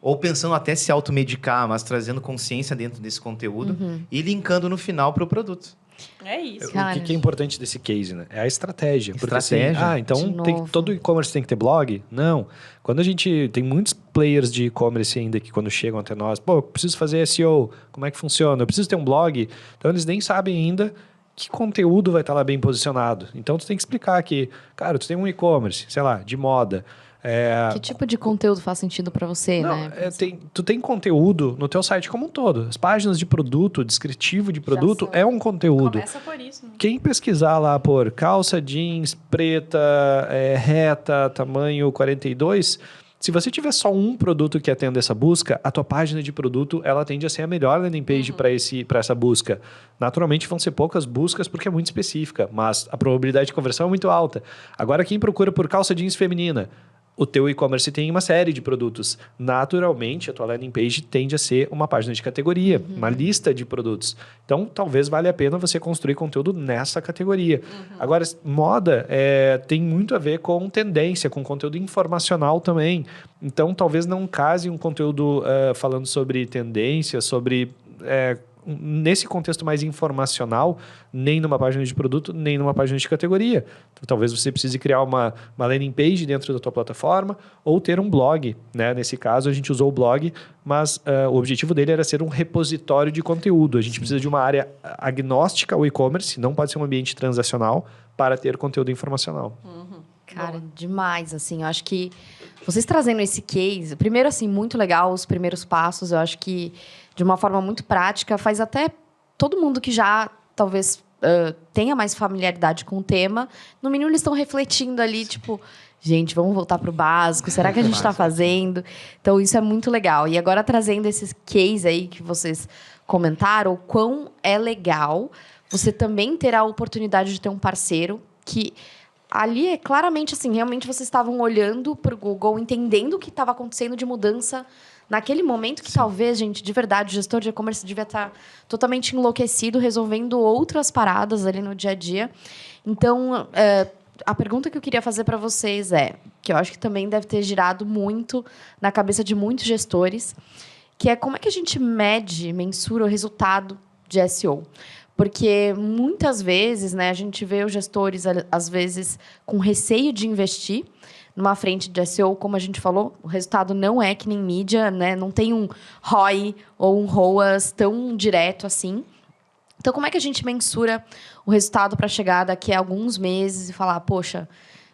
ou pensando até se automedicar, mas trazendo consciência dentro desse conteúdo e linkando no final para o produto. É isso. O que é importante desse case, né? É a estratégia. Porque Estratégia. assim, então todo e-commerce tem que ter blog? Não. Quando a gente... Tem muitos players de e-commerce ainda que quando chegam até nós, eu preciso fazer SEO, como é que funciona? Eu preciso ter um blog. Então, eles nem sabem ainda que conteúdo vai estar lá bem posicionado. Então, tu tem que explicar que, cara, tu tem um e-commerce, sei lá, de moda. Que tipo de conteúdo faz sentido para você, né? Tu tem conteúdo no teu site como um todo. As páginas de produto, descritivo de produto, é um conteúdo. Começa por isso. Né? Quem pesquisar lá por calça jeans preta, reta, tamanho 42... Se você tiver só um produto que atenda essa busca, a tua página de produto ela tende a ser a melhor landing page para essa busca. Naturalmente vão ser poucas buscas porque é muito específica, mas a probabilidade de conversão é muito alta. Agora, quem procura por calça jeans feminina, o teu e-commerce tem uma série de produtos. Naturalmente, a tua landing page tende a ser uma página de categoria, uma lista de produtos. Então, talvez valha a pena você construir conteúdo nessa categoria. Agora, moda tem muito a ver com tendência, com conteúdo informacional também. Então, talvez não case um conteúdo falando sobre tendência, sobre... nesse contexto mais informacional, nem numa página de produto, nem numa página de categoria. Então, talvez você precise criar uma landing page dentro da tua plataforma ou ter um blog, né? Nesse caso, a gente usou o blog, mas o objetivo dele era ser um repositório de conteúdo. A gente precisa de uma área agnóstica ao e-commerce, não pode ser um ambiente transacional para ter conteúdo informacional. Cara, demais, assim, eu acho que vocês trazendo esse case, primeiro, assim, muito legal os primeiros passos, eu acho que de uma forma muito prática, faz até todo mundo que já, talvez, tenha mais familiaridade com o tema, no mínimo eles estão refletindo ali, tipo, gente, vamos voltar para o básico, será que a gente está fazendo? Então, isso é muito legal. E agora, trazendo esses case aí que vocês comentaram, o quão é legal você também ter a oportunidade de ter um parceiro que... Ali é claramente assim, realmente vocês estavam olhando para o Google, entendendo o que estava acontecendo de mudança naquele momento que talvez, gente, de verdade, o gestor de e-commerce devia estar totalmente enlouquecido, resolvendo outras paradas ali no dia a dia. Então, a pergunta que eu queria fazer para vocês que eu acho que também deve ter girado muito na cabeça de muitos gestores, que é como é que a gente mensura o resultado de SEO? Porque, muitas vezes, né, a gente vê os gestores, às vezes, com receio de investir numa frente de SEO, como a gente falou, o resultado não é que nem mídia, né? Não tem um ROI ou um ROAS tão direto assim. Então, como é que a gente mensura o resultado para chegar daqui a alguns meses e falar, poxa,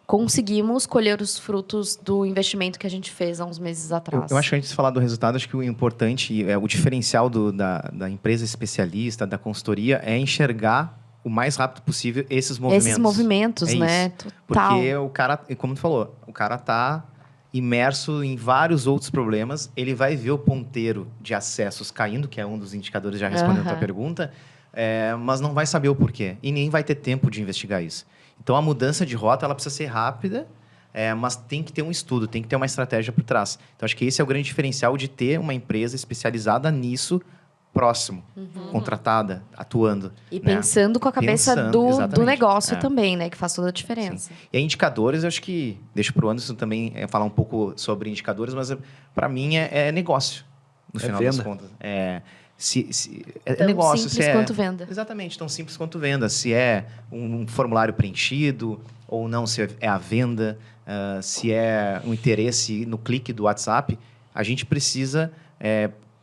conseguimos colher os frutos do investimento que a gente fez há uns meses atrás? Eu acho que antes de falar do resultado, acho que o importante, o diferencial da empresa especialista, da consultoria, é enxergar o mais rápido possível esses movimentos. Esses movimentos, né? Total. Porque o cara, como tu falou, o cara está imerso em vários outros problemas, ele vai ver o ponteiro de acessos caindo, que é um dos indicadores, já respondendo a tua pergunta, mas não vai saber o porquê. E nem vai ter tempo de investigar isso. Então, a mudança de rota ela precisa ser rápida, mas tem que ter um estudo, tem que ter uma estratégia por trás. Então, acho que esse é o grande diferencial de ter uma empresa especializada nisso próximo, contratada, atuando. E pensando com a cabeça do negócio também, né? Que faz toda a diferença. Sim. E indicadores, eu acho que... Deixo para o Anderson também falar um pouco sobre indicadores, mas para mim é negócio, no final das contas. É tão negócio. Simples quanto venda. Exatamente, tão simples quanto venda. Se é um formulário preenchido ou não, se é a venda, se é um interesse no clique do WhatsApp, a gente precisa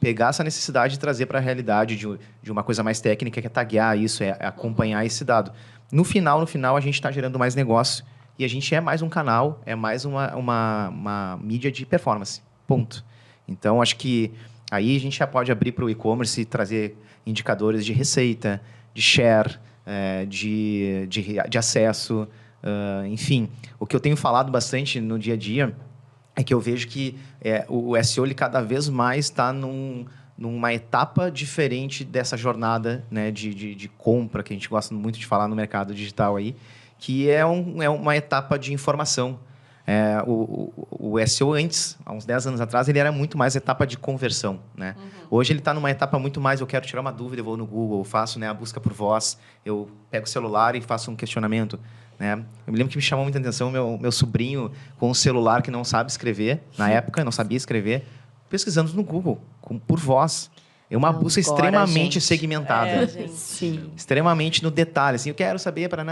pegar essa necessidade e trazer para a realidade de uma coisa mais técnica, que é taguear isso, é acompanhar esse dado. No final, a gente está gerando mais negócio e a gente é mais um canal, é mais uma mídia de performance. Ponto. Então, acho que aí a gente já pode abrir para o e-commerce e trazer indicadores de receita, de share, de acesso, Enfim, o que eu tenho falado bastante no dia a dia é que eu vejo que o SEO ele cada vez mais está numa etapa diferente dessa jornada, né, de compra, que a gente gosta muito de falar no mercado digital aí, que é uma etapa de informação. O SEO antes, há uns 10 anos atrás, ele era muito mais etapa de conversão, né? Hoje ele está numa etapa muito mais, eu quero tirar uma dúvida, eu vou no Google, eu faço, né, a busca por voz, eu pego o celular e faço um questionamento, né? Eu me lembro que me chamou muita atenção meu sobrinho com um celular que não sabe escrever, na época não sabia escrever, pesquisando no Google, por voz. É uma busca extremamente segmentada. Sim. Extremamente no detalhe. Assim, eu quero saber para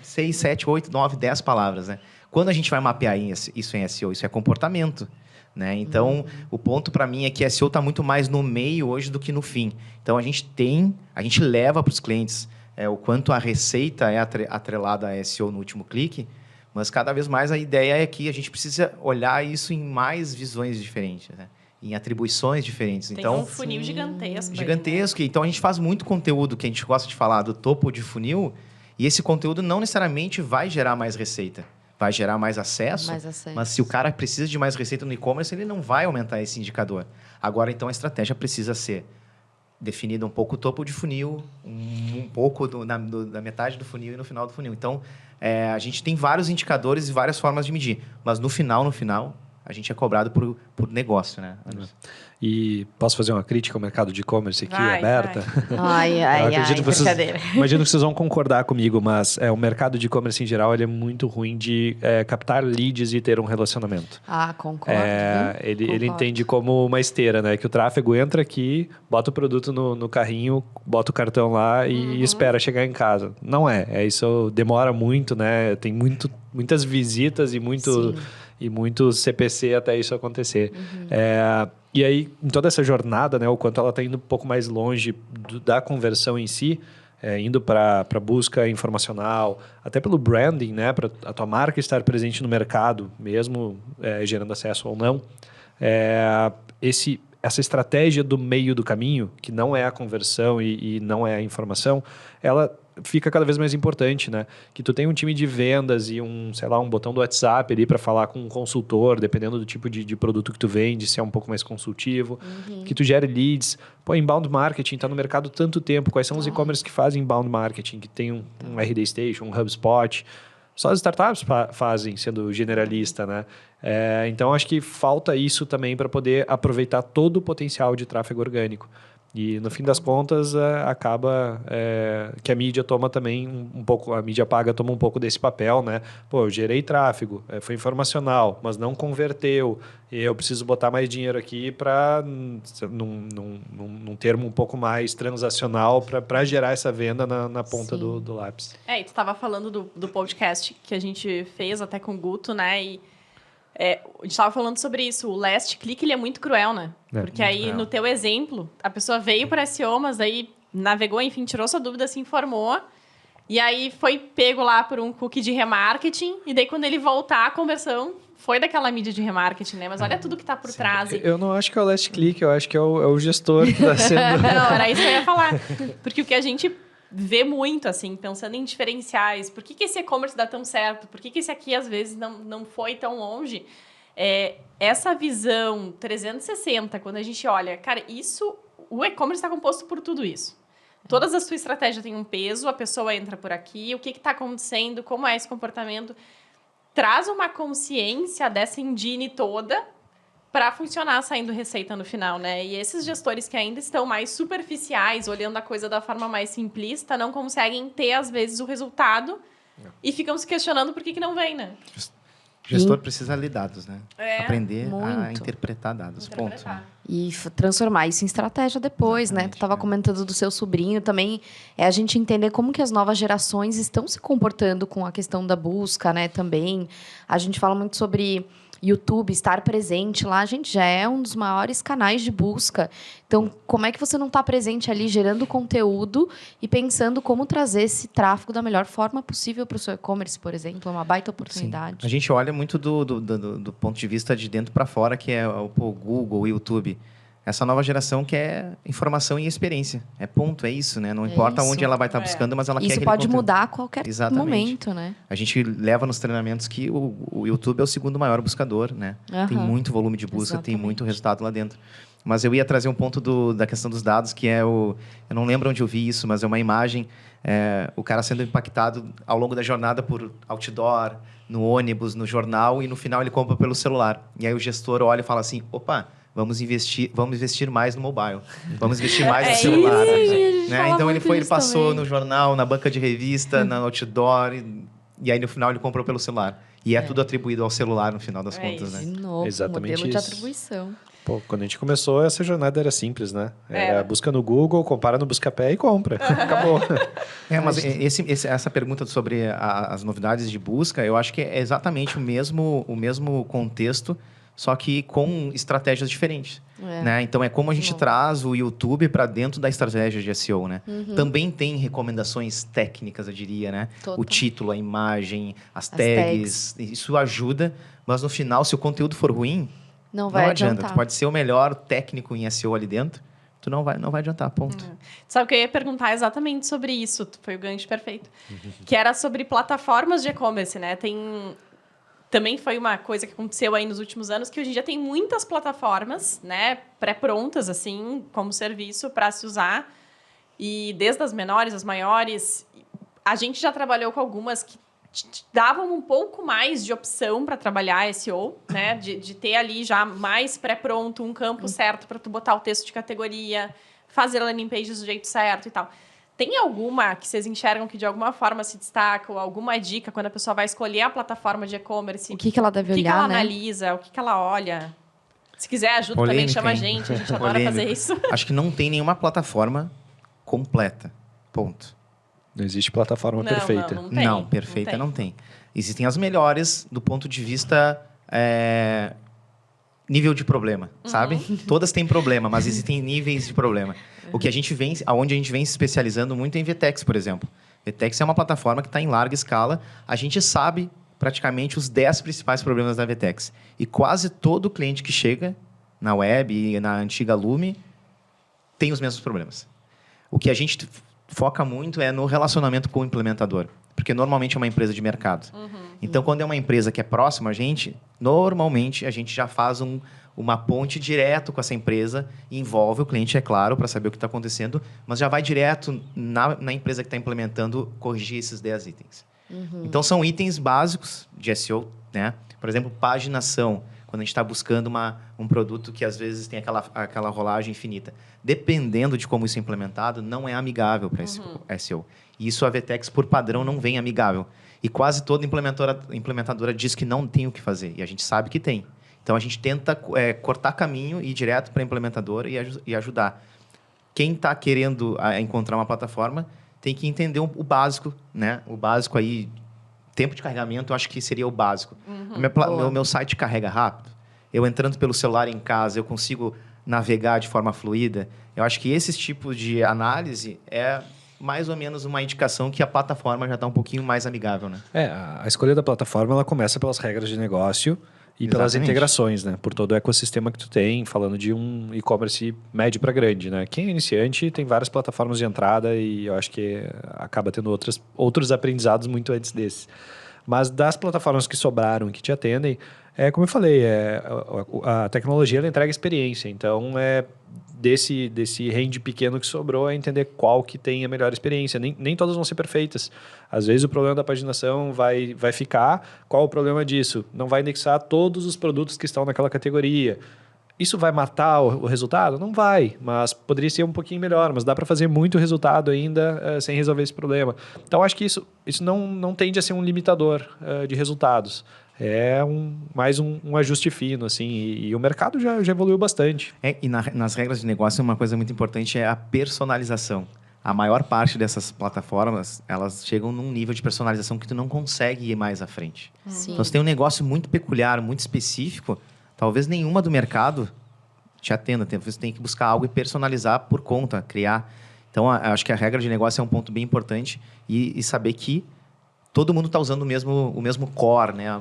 6, 7, 8, 9, 10 palavras, né? Quando a gente vai mapear isso em SEO, isso é comportamento, né? Então, o ponto para mim é que SEO está muito mais no meio hoje do que no fim. Então, a gente leva para os clientes o quanto a receita é atrelada a SEO no último clique, mas cada vez mais a ideia é que a gente precisa olhar isso em mais visões diferentes, né? Em atribuições diferentes. Tem Então, um funil gigantesco. Gigantesco. Aí, né? Então, a gente faz muito conteúdo que a gente gosta de falar do topo de funil, e esse conteúdo não necessariamente vai gerar mais receita. Vai gerar mais acesso, mas se o cara precisa de mais receita no e-commerce, ele não vai aumentar esse indicador. Agora, então, a estratégia precisa ser definida um pouco o topo de funil, um pouco da metade do funil e no final do funil. Então, a gente tem vários indicadores e várias formas de medir, mas no final, a gente é cobrado por negócio, né? E posso fazer uma crítica ao mercado de e-commerce aqui, aberta? Ai, brincadeira. Imagino que vocês vão concordar comigo, mas o mercado de e-commerce em geral ele é muito ruim de captar leads e ter um relacionamento. Concordo. Ele entende como uma esteira, né? Que o tráfego entra aqui, bota o produto no carrinho, bota o cartão lá e espera chegar em casa. Não é. Isso demora muito, né? Tem muitas visitas e muitos CPC até isso acontecer. E aí, em toda essa jornada, né, o quanto ela está indo um pouco mais longe da conversão em si, indo para busca informacional, até pelo branding, né, para a tua marca estar presente no mercado, mesmo gerando acesso ou não. Essa estratégia do meio do caminho, que não é a conversão e não é a informação, ela fica cada vez mais importante, né? Que tu tem um time de vendas e um botão do WhatsApp ali para falar com um consultor, dependendo do tipo de produto que tu vende, se é um pouco mais consultivo, que tu gere leads. Inbound marketing está no mercado tanto tempo. Quais são os e-commerce que fazem inbound marketing? Que tem um RD Station, um HubSpot. Só as startups fazem, sendo generalista, né? Então, acho que falta isso também para poder aproveitar todo o potencial de tráfego orgânico. E, no fim das contas, acaba que a mídia toma também um pouco... A mídia paga toma um pouco desse papel, né? Eu gerei tráfego, foi informacional, mas não converteu. E eu preciso botar mais dinheiro aqui para... num termo um pouco mais transacional para gerar essa venda na ponta do lápis. E tu estava falando do podcast que a gente fez até com o Guto, né? E a gente estava falando sobre isso. O last click, ele é muito cruel, né? Porque aí, cruel. No teu exemplo, a pessoa veio para SEO, mas aí navegou, enfim, tirou sua dúvida, se informou. E aí foi pego lá por um cookie de remarketing. E daí, quando ele voltar, a conversão foi daquela mídia de remarketing, né? Mas olha tudo que tá por trás. Eu não acho que é o last click, eu acho que é o gestor que está sendo... Não, era isso que eu ia falar. Porque o que a gente vê muito, assim, pensando em diferenciais. Por que esse e-commerce dá tão certo? Por que esse aqui, às vezes, não foi tão longe? Essa visão 360, quando a gente olha... Cara, o e-commerce está composto por tudo isso. Todas as suas estratégias têm um peso, a pessoa entra por aqui, o que está acontecendo, como é esse comportamento. Traz uma consciência dessa engine toda para funcionar saindo receita no final, né? E esses gestores que ainda estão mais superficiais, olhando a coisa da forma mais simplista, não conseguem ter, às vezes, o resultado e ficam se questionando por que não vem, né? O gestor precisa ler dados, né? Aprender muito. A interpretar dados, ponto. Né? E transformar isso em estratégia depois, né? Tu estava comentando do seu sobrinho também. A gente entender como que as novas gerações estão se comportando com a questão da busca, né? Também. A gente fala muito sobre YouTube, estar presente lá, a gente já é um dos maiores canais de busca. Então, como é que você não está presente ali, gerando conteúdo e pensando como trazer esse tráfego da melhor forma possível para o seu e-commerce, por exemplo? É uma baita oportunidade. Sim. A gente olha muito do ponto de vista de dentro para fora, que é o Google, o YouTube. Essa nova geração quer informação e experiência. É ponto, é isso, né? Não importa isso. onde ela vai estar buscando, mas ela quer Isso aquele pode conteúdo. mudar a qualquer Exatamente. momento, né? A gente leva nos treinamentos que o YouTube é o segundo maior buscador, né? Tem Aham. muito volume de busca, tem Exatamente. muito resultado lá dentro. Mas eu ia trazer um ponto da questão dos dados, que é eu não lembro onde eu vi isso, mas é uma imagem, o cara sendo impactado ao longo da jornada por outdoor, no ônibus, no jornal, e no final ele compra pelo celular. E aí o gestor olha e fala assim, opa, vamos investir mais no mobile, vamos investir mais no celular. isso, a gente Né? fala Então ele muito isso passou também. no jornal, na banca de revista, na outdoor, e aí no final ele comprou pelo celular. E é tudo atribuído ao celular no final das contas, De né? novo, Exatamente modelo de isso. atribuição. Pô, quando a gente começou, essa jornada era simples, né? Era Era. busca no Google, compara no Buscapé e compra. Acabou. Mas essa pergunta sobre as novidades de busca, eu acho que é exatamente o mesmo contexto, só que com estratégias diferentes. Né? Então, é como a gente Novo. traz o YouTube para dentro da estratégia de SEO. Né? Também tem recomendações técnicas, eu diria. Né? Total. O título, a imagem, as tags. tags. Isso ajuda, mas no final, se o conteúdo for ruim, Não vai não adianta. adiantar. Tu pode ser o melhor técnico em SEO ali dentro, tu não vai adiantar, ponto. Sabe que eu ia perguntar exatamente sobre isso, foi o gancho perfeito. Que era sobre plataformas de e-commerce, né? Também foi uma coisa que aconteceu aí nos últimos anos, que hoje em dia tem muitas plataformas, né, pré-prontas, assim, como serviço para se usar. E desde as menores, as maiores, a gente já trabalhou com algumas que te davam um pouco mais de opção para trabalhar SEO, né? De ter ali já mais pré-pronto, um campo certo para tu botar o texto de categoria, fazer landing pages do jeito certo e tal. Tem alguma que vocês enxergam que de alguma forma se destaca, ou alguma dica quando a pessoa vai escolher a plataforma de e-commerce? O que ela deve O que olhar, ela né? analisa, o que ela olha? Se quiser ajuda, também Polêmica, chama a hein? gente adora Polêmica. fazer isso. Acho que não tem nenhuma plataforma completa. Ponto. Não existe plataforma perfeita. Não tem. Não, perfeita não tem. Existem as melhores do ponto de vista nível de problema, sabe? Todas têm problema, mas existem níveis de problema. Aonde a gente vem se especializando muito é em VTEX, por exemplo. VTEX é uma plataforma que está em larga escala. A gente sabe praticamente os 10 principais problemas da VTEX. E quase todo cliente que chega na web e na antiga Lume tem os mesmos problemas. O que a gente foca muito é no relacionamento com o implementador, porque normalmente é uma empresa de mercado. Então, quando é uma empresa que é próxima a gente, normalmente a gente já faz uma ponte direto com essa empresa, envolve o cliente, é claro, para saber o que está acontecendo, mas já vai direto na empresa que está implementando corrigir esses 10 itens. Então, são itens básicos de SEO, né? Por exemplo, paginação, quando a gente está buscando um produto que às vezes tem aquela rolagem infinita. Dependendo de como isso é implementado, não é amigável para SEO. E isso a VTEX, por padrão, não vem amigável. E quase toda implementadora diz que não tem o que fazer. E a gente sabe que tem. Então, a gente tenta cortar caminho e ir direto para a implementadora e ajudar. Quem está querendo encontrar uma plataforma tem que entender o básico, né? O básico aí, tempo de carregamento, eu acho que seria o básico. O meu site carrega rápido. Eu entrando pelo celular em casa, eu consigo navegar de forma fluida. Eu acho que esses tipos de análise é mais ou menos uma indicação que a plataforma já está um pouquinho mais amigável, né? A escolha da plataforma ela começa pelas regras de negócio e pelas Exatamente. integrações, né? Por todo o ecossistema que tu tem, falando de um e-commerce médio para grande, né? Quem é iniciante tem várias plataformas de entrada e eu acho que acaba tendo outros aprendizados muito antes desses. Mas das plataformas que sobraram e que te atendem, como eu falei, a tecnologia ela entrega experiência. Então, desse range pequeno que sobrou, é entender qual que tem a melhor experiência. Nem todas vão ser perfeitas. Às vezes, o problema da paginação vai ficar. Qual o problema disso? Não vai indexar todos os produtos que estão naquela categoria. Isso vai matar o resultado? Não vai, mas poderia ser um pouquinho melhor, mas dá para fazer muito resultado ainda sem resolver esse problema. Então, acho que isso não tende a ser um limitador de resultados. É mais um ajuste fino, assim, e o mercado já evoluiu bastante. E nas regras de negócio, uma coisa muito importante é a personalização. A maior parte dessas plataformas, elas chegam num nível de personalização que tu não consegue ir mais à frente. Sim. Então, se tem um negócio muito peculiar, muito específico, talvez nenhuma do mercado te atenda. Você tem que buscar algo e personalizar por conta, criar. Então, acho que a regra de negócio é um ponto bem importante e saber que todo mundo está usando o mesmo core, né?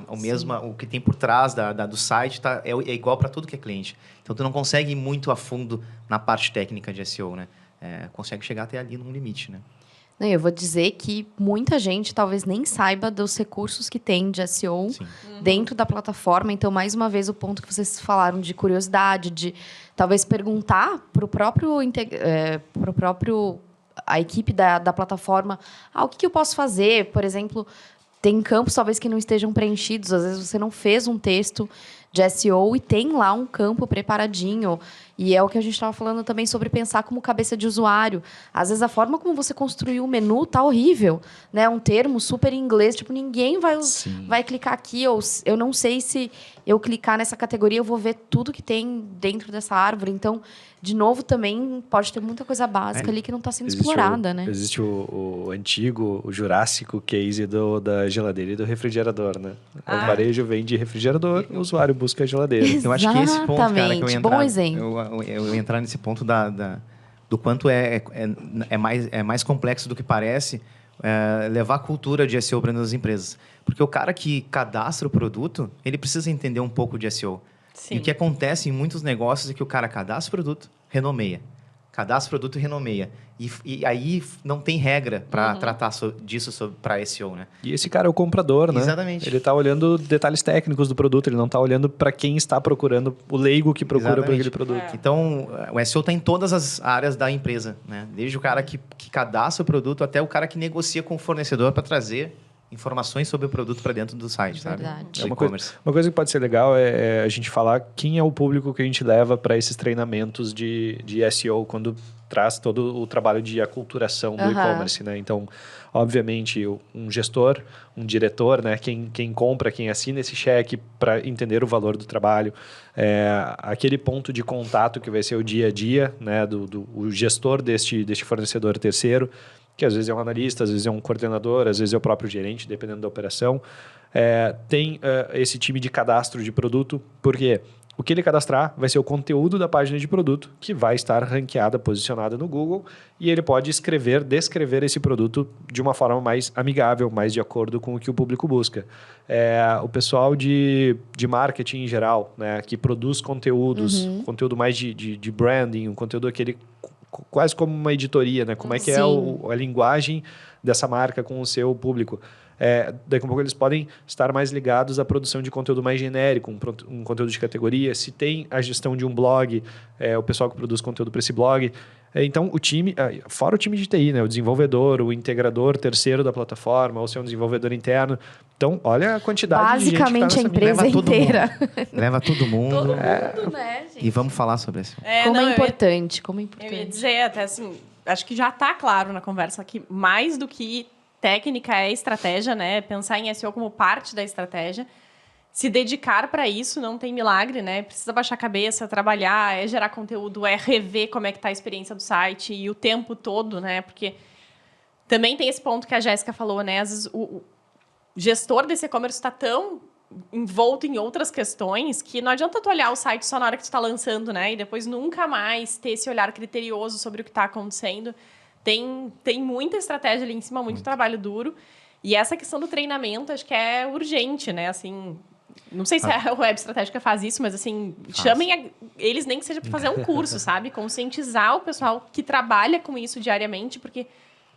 O que tem por trás do site é igual para tudo que é cliente. Então, tu não consegue ir muito a fundo na parte técnica de SEO, né? Consegue chegar até ali num limite, né? Não, eu vou dizer que muita gente talvez nem saiba dos recursos que tem de SEO dentro da plataforma. Então, mais uma vez, o ponto que vocês falaram de curiosidade, de talvez perguntar para o próprio a equipe da plataforma, o que eu posso fazer? Por exemplo, tem campos talvez que não estejam preenchidos. Às vezes você não fez um texto de SEO e tem lá um campo preparadinho. E é o que a gente estava falando também sobre pensar como cabeça de usuário. Às vezes a forma como você construiu o menu tá horrível, né? Um termo super em inglês, tipo, ninguém vai clicar aqui, ou eu não sei se eu clicar nessa categoria eu vou ver tudo que tem dentro dessa árvore. Então, de novo, também pode ter muita coisa básica ali que não está sendo explorada, né? Existe o antigo, o jurássico case da geladeira e do refrigerador, né? O varejo vende refrigerador, o usuário busca a geladeira. Eu acho que esse ponto, cara, que eu ia entrar, bom exemplo. Eu ia entrar nesse ponto do quanto é mais complexo do que parece levar a cultura de SEO para as empresas. Porque o cara que cadastra o produto, ele precisa entender um pouco de SEO. Sim. E o que acontece em muitos negócios é que o cara cadastra o produto, renomeia. Cadastra o produto e renomeia. E aí não tem regra para tratar disso para SEO, né? E esse cara é o comprador, né? Exatamente. Ele está olhando detalhes técnicos do produto, ele não está olhando para quem está procurando, o leigo que procura por aquele produto. Então, o SEO está em todas as áreas da empresa, né? Desde o cara que cadastra o produto até o cara que negocia com o fornecedor para trazer informações sobre o produto para dentro do site, sabe? Verdade. Do e-commerce. Uma coisa que pode ser legal é a gente falar quem é o público que a gente leva para esses treinamentos de SEO quando traz todo o trabalho de aculturação do e-commerce, né? Então, obviamente, um gestor, um diretor, né? Quem compra, quem assina esse cheque para entender o valor do trabalho, aquele ponto de contato que vai ser o dia a dia, né? O gestor deste fornecedor terceiro, que às vezes é um analista, às vezes é um coordenador, às vezes é o próprio gerente, dependendo da operação. Tem esse time de cadastro de produto, porque o que ele cadastrar vai ser o conteúdo da página de produto, que vai estar ranqueada, posicionada no Google, e ele pode descrever esse produto de uma forma mais amigável, mais de acordo com o que o público busca. O pessoal de marketing em geral, né, que produz conteúdos, conteúdo mais de branding, um conteúdo aquele quase como uma editoria, né? Como é que é a linguagem dessa marca com o seu público. Daqui a pouco eles podem estar mais ligados à produção de conteúdo mais genérico, um conteúdo de categoria. Se tem a gestão de um blog, o pessoal que produz conteúdo para esse blog. Então, o time, fora o time de TI, né? O desenvolvedor, o integrador terceiro da plataforma, ou se é um desenvolvedor interno. Então, olha a quantidade de gente que tá basicamente a nessa empresa inteira. Leva todo mundo. Todo mundo, né, gente? E vamos falar sobre isso. Como é importante. Eu ia dizer até assim, acho que já está claro na conversa que mais do que técnica é estratégia, né? Pensar em SEO como parte da estratégia. Se dedicar para isso não tem milagre, né? Precisa baixar a cabeça, trabalhar, gerar conteúdo, rever como é que está a experiência do site e o tempo todo, né? Porque também tem esse ponto que a Jéssica falou, né? Às vezes o gestor desse e-commerce está tão envolto em outras questões que não adianta tu olhar o site só na hora que tu está lançando, né? E depois nunca mais ter esse olhar criterioso sobre o que está acontecendo. Tem muita estratégia ali em cima, muito trabalho duro. E essa questão do treinamento, acho que é urgente, né? Assim, não sei se a Web Estratégica faz isso, mas assim, chamem eles nem que seja para fazer um curso, sabe? Conscientizar o pessoal que trabalha com isso diariamente, porque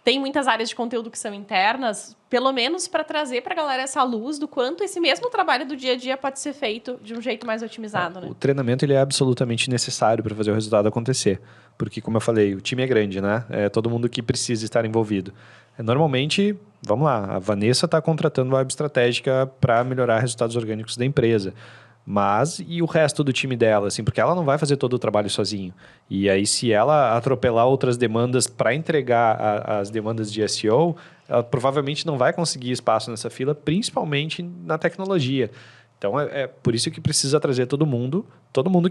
tem muitas áreas de conteúdo que são internas, pelo menos para trazer para a galera essa luz do quanto esse mesmo trabalho do dia a dia pode ser feito de um jeito mais otimizado, né? O treinamento ele é absolutamente necessário para fazer o resultado acontecer. Porque, como eu falei, o time é grande, né? É todo mundo que precisa estar envolvido. Normalmente, vamos lá, a Vanessa está contratando a Web Estratégica para melhorar resultados orgânicos da empresa. Mas, e o resto do time dela? Assim, porque ela não vai fazer todo o trabalho sozinho. E aí, se ela atropelar outras demandas para entregar as demandas de SEO, ela provavelmente não vai conseguir espaço nessa fila, principalmente na tecnologia. Então, é por isso que precisa trazer todo mundo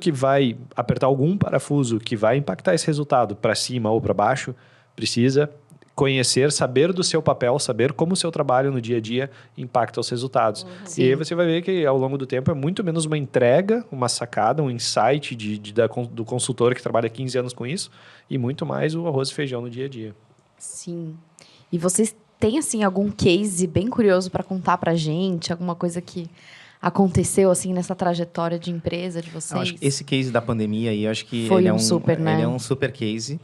que vai apertar algum parafuso que vai impactar esse resultado para cima ou para baixo, precisa conhecer, saber do seu papel, saber como o seu trabalho no dia a dia impacta os resultados. E aí você vai ver que ao longo do tempo é muito menos uma entrega, uma sacada, um insight do consultor que trabalha 15 anos com isso, e muito mais o arroz e feijão no dia a dia. Sim. E vocês tem, assim, algum case bem curioso para contar pra gente? Alguma coisa que aconteceu, assim, nessa trajetória de empresa de vocês? Eu acho que esse case da pandemia aí, eu acho que Foi ele é um super, né? Ele é um super case.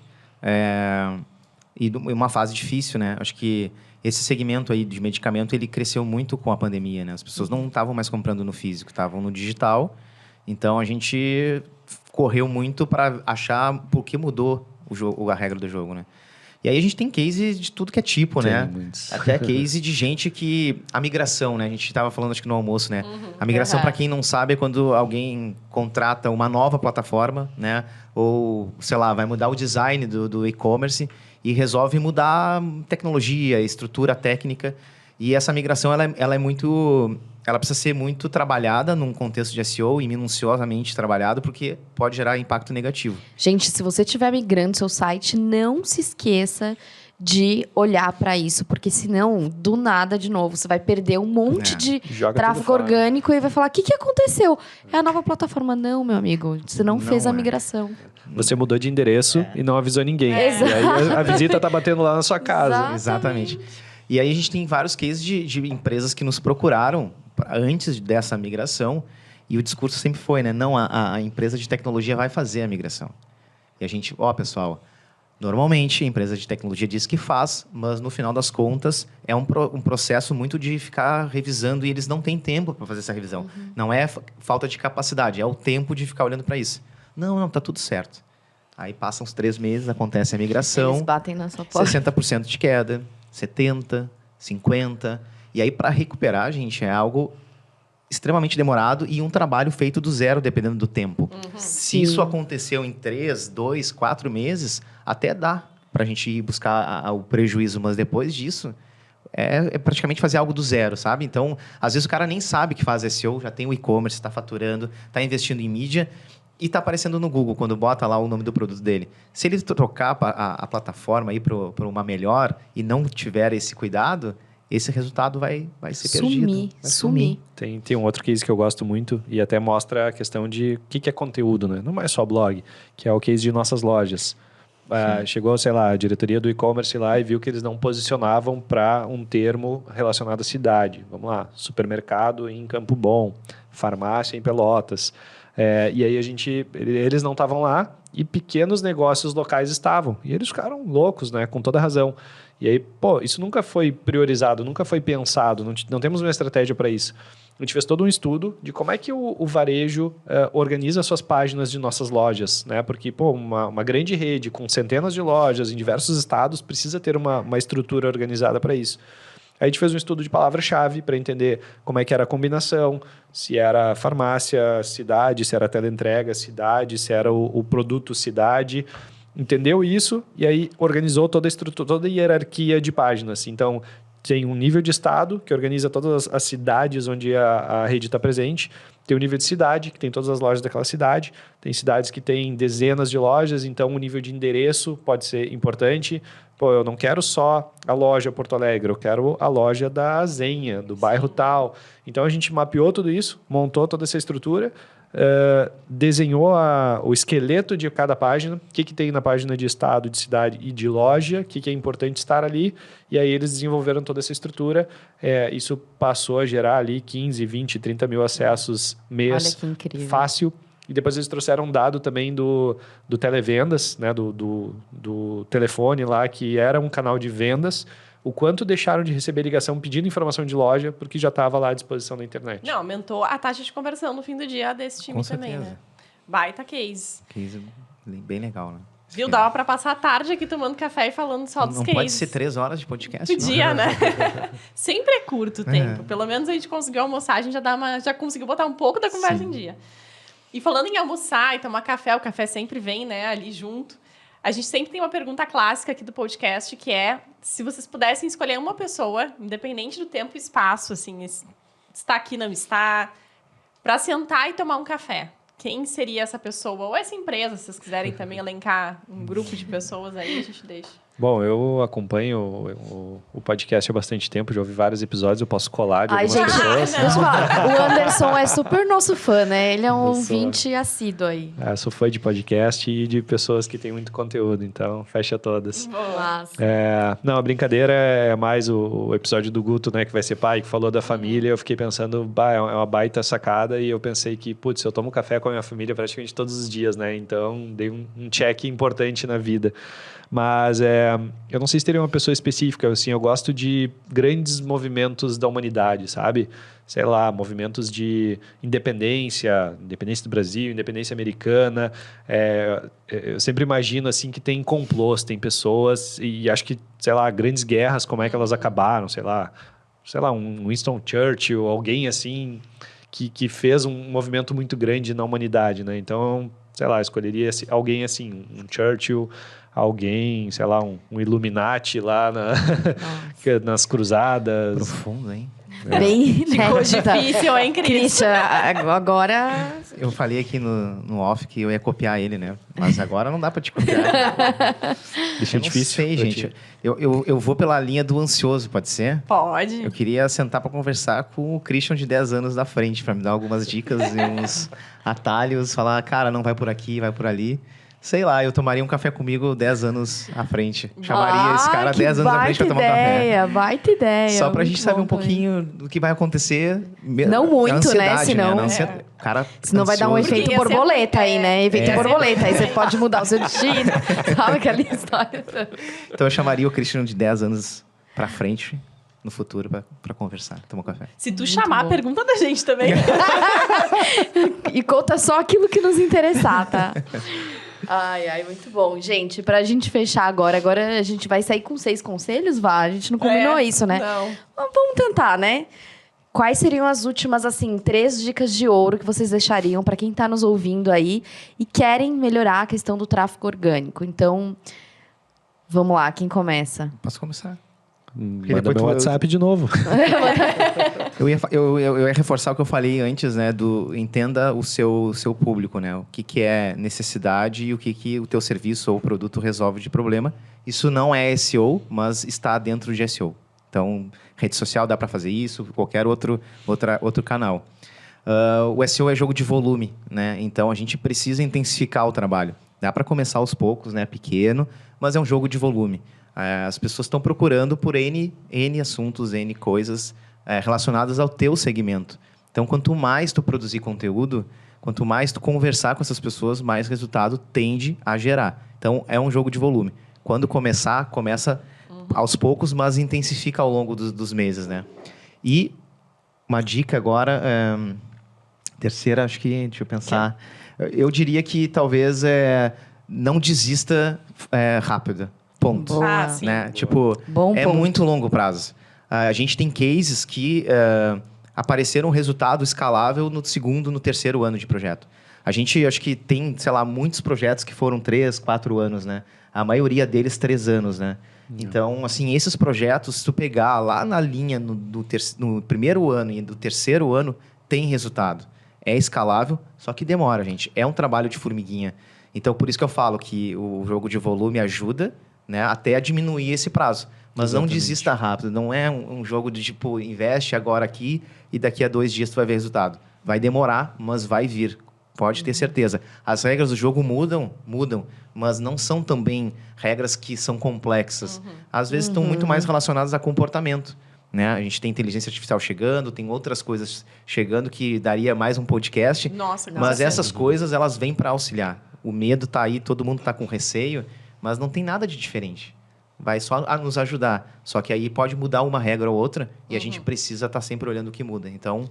E uma fase difícil, né? Acho que esse segmento aí de medicamento, ele cresceu muito com a pandemia, né? As pessoas não estavam mais comprando no físico, estavam no digital. Então, a gente correu muito para achar por que mudou o jogo, a regra do jogo, né? E aí a gente tem case de tudo que é tipo, Tem né? muitos. Até case de gente que... A migração, né? A gente estava falando, acho que no almoço, né? A migração, Uhum. para quem não sabe, é quando alguém contrata uma nova plataforma, né? Ou, sei lá, vai mudar o design do e-commerce e resolve mudar tecnologia, estrutura técnica. E essa migração, ela é muito... Ela precisa ser muito trabalhada num contexto de SEO e minuciosamente trabalhado, porque pode gerar impacto negativo. Gente, se você estiver migrando seu site, não se esqueça de olhar para isso, porque senão, do nada, de novo, você vai perder um monte de Joga tudo tráfego fora. orgânico e vai falar, o que aconteceu? É a nova plataforma. Não, meu amigo, você não fez a é. migração. Você mudou de endereço e não avisou ninguém. E aí a visita tá batendo lá na sua casa. Exatamente. E aí a gente tem vários cases de empresas que nos procuraram antes dessa migração e o discurso sempre foi, né? Não, a empresa de tecnologia vai fazer a migração. E a gente, pessoal, normalmente a empresa de tecnologia diz que faz, mas no final das contas é um processo muito de ficar revisando e eles não têm tempo para fazer essa revisão. Não é falta de capacidade, é o tempo de ficar olhando para isso. Não, tá tudo certo. Aí passam os 3 meses, acontece a migração. Eles batem na sua porta. 60% de queda, 70%, 50%. E aí, para recuperar, gente, é algo extremamente demorado e um trabalho feito do zero, dependendo do tempo. Se isso aconteceu em 3, 2, 4 meses, até dá para a gente ir buscar o prejuízo. Mas depois disso, é praticamente fazer algo do zero, sabe? Então, às vezes o cara nem sabe que faz SEO, já tem o e-commerce, está faturando, está investindo em mídia e está aparecendo no Google quando bota lá o nome do produto dele. Se ele trocar a plataforma aí para uma melhor e não tiver esse cuidado, esse resultado vai ser perdido. Vai Sumir. Tem um outro case que eu gosto muito e até mostra a questão de o que é conteúdo, né? Não é só blog, que é o case de nossas lojas. Chegou, sei lá, a diretoria do e-commerce lá e viu que eles não posicionavam para um termo relacionado à cidade. Vamos lá, supermercado em Campo Bom, farmácia em Pelotas. E aí eles não estavam lá e pequenos negócios locais estavam. E eles ficaram loucos, né? Com toda razão. E aí, isso nunca foi priorizado, nunca foi pensado, não temos uma estratégia para isso. A gente fez todo um estudo de como é que o varejo organiza suas páginas de nossas lojas, né? Porque, uma grande rede com centenas de lojas em diversos estados precisa ter uma estrutura organizada para isso. Aí a gente fez um estudo de palavra-chave para entender como é que era a combinação, se era farmácia, cidade, se era teleentrega, cidade, se era o produto cidade. Entendeu isso e aí organizou toda a estrutura, toda a hierarquia de páginas. Então, tem um nível de estado, que organiza todas as cidades onde a rede está presente. Tem o nível de cidade, que tem todas as lojas daquela cidade. Tem cidades que têm dezenas de lojas, então o nível de endereço pode ser importante. Eu não quero só a loja Porto Alegre, eu quero a loja da Zenha, do bairro tal. Então, a gente mapeou tudo isso, montou toda essa estrutura, desenhou o esqueleto de cada página, o que tem na página de estado, de cidade e de loja, o que é importante estar ali, e aí eles desenvolveram toda essa estrutura. Isso passou a gerar ali 15, 20, 30 mil acessos mês. Olha que incrível. Fácil. E depois eles trouxeram um dado também do televendas, né, do telefone lá, que era um canal de vendas, o quanto deixaram de receber ligação pedindo informação de loja, porque já estava lá à disposição da internet. Não, aumentou a taxa de conversão no fim do dia desse time Com também, certeza. né? Baita case. Case bem legal, né? Viu? Dava pra passar a tarde aqui tomando café e falando só dos Não cases. pode ser 3 horas de podcast? Podia, né? Sempre é curto o tempo. É. Pelo menos a gente conseguiu almoçar, a gente já conseguiu botar um pouco da conversa em dia. E falando em almoçar e tomar café, o café sempre vem, né, ali junto. A gente sempre tem uma pergunta clássica aqui do podcast, que é se vocês pudessem escolher uma pessoa, independente do tempo e espaço, assim, está aqui, não está, para sentar e tomar um café. Quem seria essa pessoa? Ou essa empresa, se vocês quiserem também elencar um grupo de pessoas aí, a gente deixa. Bom, eu acompanho o podcast há bastante tempo, já ouvi vários episódios, eu posso colar de Ai, algumas gente, pessoas. deixa eu falar, o Anderson é super nosso fã, né? Ele é um Eu sou. ouvinte assíduo aí. Sou fã de podcast e de pessoas que têm muito conteúdo, então fecha todas. Massa. Não, a brincadeira é mais o episódio do Guto, né, que vai ser pai, que falou da família. Eu fiquei pensando, é uma baita sacada, e eu pensei que, putz, eu tomo café com a minha família praticamente todos os dias, né? Então, dei um check importante na vida. Mas eu não sei se teria uma pessoa específica, assim, eu gosto de grandes movimentos da humanidade, sabe? Sei lá, movimentos de independência do Brasil, independência americana. Eu sempre imagino, assim, que tem complôs, tem pessoas, e acho que, sei lá, grandes guerras, como é que elas acabaram, sei lá, um Winston Churchill, alguém assim, que fez um movimento muito grande na humanidade, né? Então, sei lá, escolheria alguém assim, um Churchill, alguém, sei lá, um Illuminati lá nas cruzadas. Profundo, hein? Bem, né? Ficou difícil, hein, Cris? Christian, agora... Eu falei aqui no off que eu ia copiar ele, né? Mas agora não dá pra te copiar. Deixa Eu não difícil. sei, pra gente. ti. Eu vou pela linha do ansioso, pode ser? Pode. Eu queria sentar pra conversar com o Christian de 10 anos da frente, pra me dar algumas dicas e uns atalhos, falar, cara, não vai por aqui, vai por ali. Sei lá, eu tomaria um café comigo 10 anos à frente. Chamaria esse cara 10 anos à frente pra tomar um café. Baita ideia. Só pra muito gente saber bom um pouquinho do que vai acontecer. Não muito, Na ansiedade, né? Senão- Na ansiedade. Cara, Senão vai dar um ansioso. efeito Porque ia ser- borboleta aí, né? Efeito É. borboleta. Aí você pode mudar o seu destino. Sabe aquela história? Então eu chamaria o Christian de 10 anos pra frente, no futuro, pra conversar, tomar um café. Se tu Muito chamar, bom. pergunta da gente também. E conta só aquilo que nos interessar, tá? Ai, muito bom. Gente, pra gente fechar agora a gente vai sair com 6 conselhos, Vá? A gente não combinou isso, né? Não. Vamos tentar, né? Quais seriam as últimas, assim, 3 dicas de ouro que vocês deixariam para quem está nos ouvindo aí e querem melhorar a questão do tráfego orgânico? Então, vamos lá, quem começa? Posso começar? Manda depois meu tu- WhatsApp de novo. Eu ia reforçar o que eu falei antes, né? Entenda o seu público, né? O que é necessidade e o que o teu serviço ou produto resolve de problema. Isso não é SEO, mas está dentro de SEO. Então, rede social dá para fazer isso, qualquer outro canal. O SEO é jogo de volume, né? Então, a gente precisa intensificar o trabalho. Dá para começar aos poucos, né? Pequeno, mas é um jogo de volume. As pessoas estão procurando por N assuntos, N coisas relacionadas ao teu segmento. Então, quanto mais tu produzir conteúdo, quanto mais tu conversar com essas pessoas, mais resultado tende a gerar. Então, é um jogo de volume. Quando começa aos poucos, mas intensifica ao longo dos meses, né? E uma dica agora, terceira, acho que, deixa eu pensar. Eu diria que talvez não desista rápido. Ponto. Boa. Ah, sim. Né? Tipo, Bom é ponto. muito longo prazo. A gente tem cases que apareceram um resultado escalável no segundo, no terceiro ano de projeto. A gente, acho que tem, sei lá, muitos projetos que foram 3, 4 anos, né? A maioria deles 3 anos, né? Então, assim, esses projetos, se tu pegar lá na linha no primeiro ano e do terceiro ano, tem resultado. É escalável, só que demora, gente. É um trabalho de formiguinha. Então, por isso que eu falo que o jogo de volume ajuda, né, até a diminuir esse prazo. Mas não desista rápido. Não é um jogo de, tipo, investe agora aqui e daqui a 2 dias tu vai ver resultado. Vai demorar, mas vai vir. Pode ter certeza. As regras do jogo mudam, mas não são também regras que são complexas. Às vezes estão muito mais relacionadas a comportamento. Né? A gente tem inteligência artificial chegando, tem outras coisas chegando que daria mais um podcast. Nossa, Mas essas coisas, elas vêm para auxiliar. O medo está aí, todo mundo está com receio, mas não tem nada de diferente. Vai só nos ajudar. Só que aí pode mudar uma regra ou outra e a gente precisa estar sempre olhando o que muda. Então,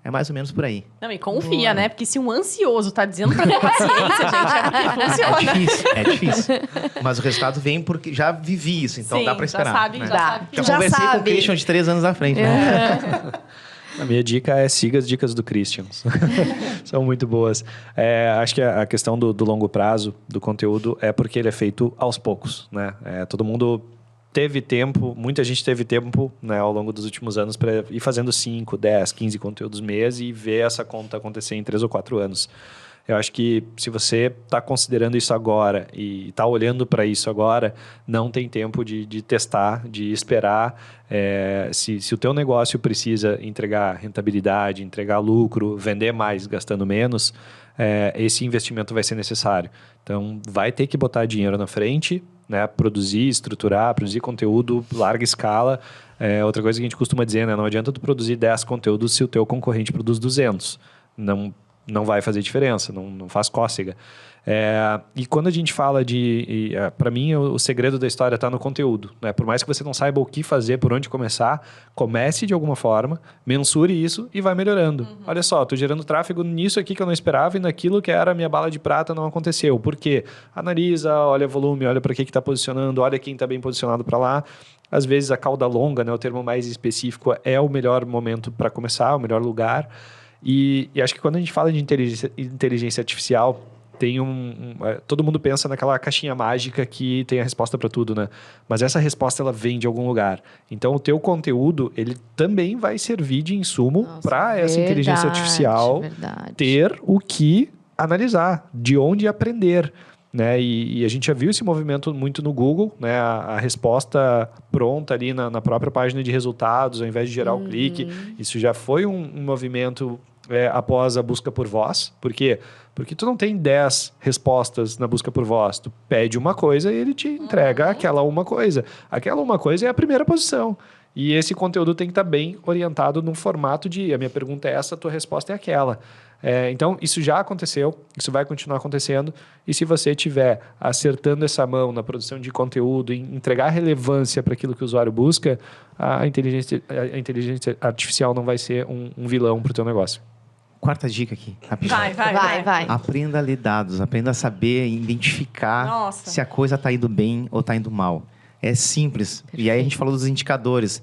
é mais ou menos por aí. Não, e confia, né? Porque se um ansioso tá dizendo pra ter paciência, gente, é porque funciona. É difícil. Mas o resultado vem porque já vivi isso, então Sim, dá para esperar. Já sabe, né? já sabe. Já Já conversei com o sabe. Christian de 3 anos à frente. Né? A minha dica é siga as dicas do Christian. São muito boas. Acho que a questão do longo prazo, do conteúdo, é porque ele é feito aos poucos. Né? Todo mundo teve tempo, muita gente teve tempo, né, ao longo dos últimos anos para ir fazendo 5, 10, 15 conteúdos mês e ver essa conta acontecer em 3 ou 4 anos. Eu acho que se você está considerando isso agora e está olhando para isso agora, não tem tempo de testar, de esperar. Se o teu negócio precisa entregar rentabilidade, entregar lucro, vender mais gastando menos, esse investimento vai ser necessário. Então, vai ter que botar dinheiro na frente, né? Produzir, estruturar, produzir conteúdo, larga escala. Outra coisa que a gente costuma dizer, né? Não adianta tu produzir 10 conteúdos se o teu concorrente produz 200. Não vai fazer diferença, não faz cócega. E quando a gente fala para mim, o segredo da história está no conteúdo, né? Por mais que você não saiba o que fazer, por onde começar, comece de alguma forma, mensure isso e vai melhorando. Olha só, estou gerando tráfego nisso aqui que eu não esperava e naquilo que era a minha bala de prata não aconteceu. Por quê? Analisa, olha volume, olha para que está posicionando, olha quem está bem posicionado para lá. Às vezes a cauda longa, né, o termo mais específico, é o melhor momento para começar, o melhor lugar. E acho que quando a gente fala de inteligência artificial, tem todo mundo pensa naquela caixinha mágica que tem a resposta para tudo, né? Mas essa resposta, ela vem de algum lugar. Então, o teu conteúdo, ele também vai servir de insumo para essa inteligência artificial ter o que analisar, de onde aprender, né? E a gente já viu esse movimento muito no Google, né? A resposta pronta ali na própria página de resultados, ao invés de gerar o clique. Isso já foi um movimento após a busca por voz. Por quê? Porque tu não tem 10 respostas na busca por voz. Tu pede uma coisa e ele te entrega aquela uma coisa. Aquela uma coisa é a primeira posição. E esse conteúdo tem que estar bem orientado num formato de a minha pergunta é essa, a tua resposta é aquela. Então, isso já aconteceu, isso vai continuar acontecendo. E se você estiver acertando essa mão na produção de conteúdo, em entregar relevância para aquilo que o usuário busca, a inteligência artificial não vai ser um vilão para o teu negócio. Quarta dica aqui, rapidinho. Vai. Aprenda a ler dados, aprenda a saber identificar se a coisa está indo bem ou está indo mal. É simples. Perfeito. E aí a gente falou dos indicadores.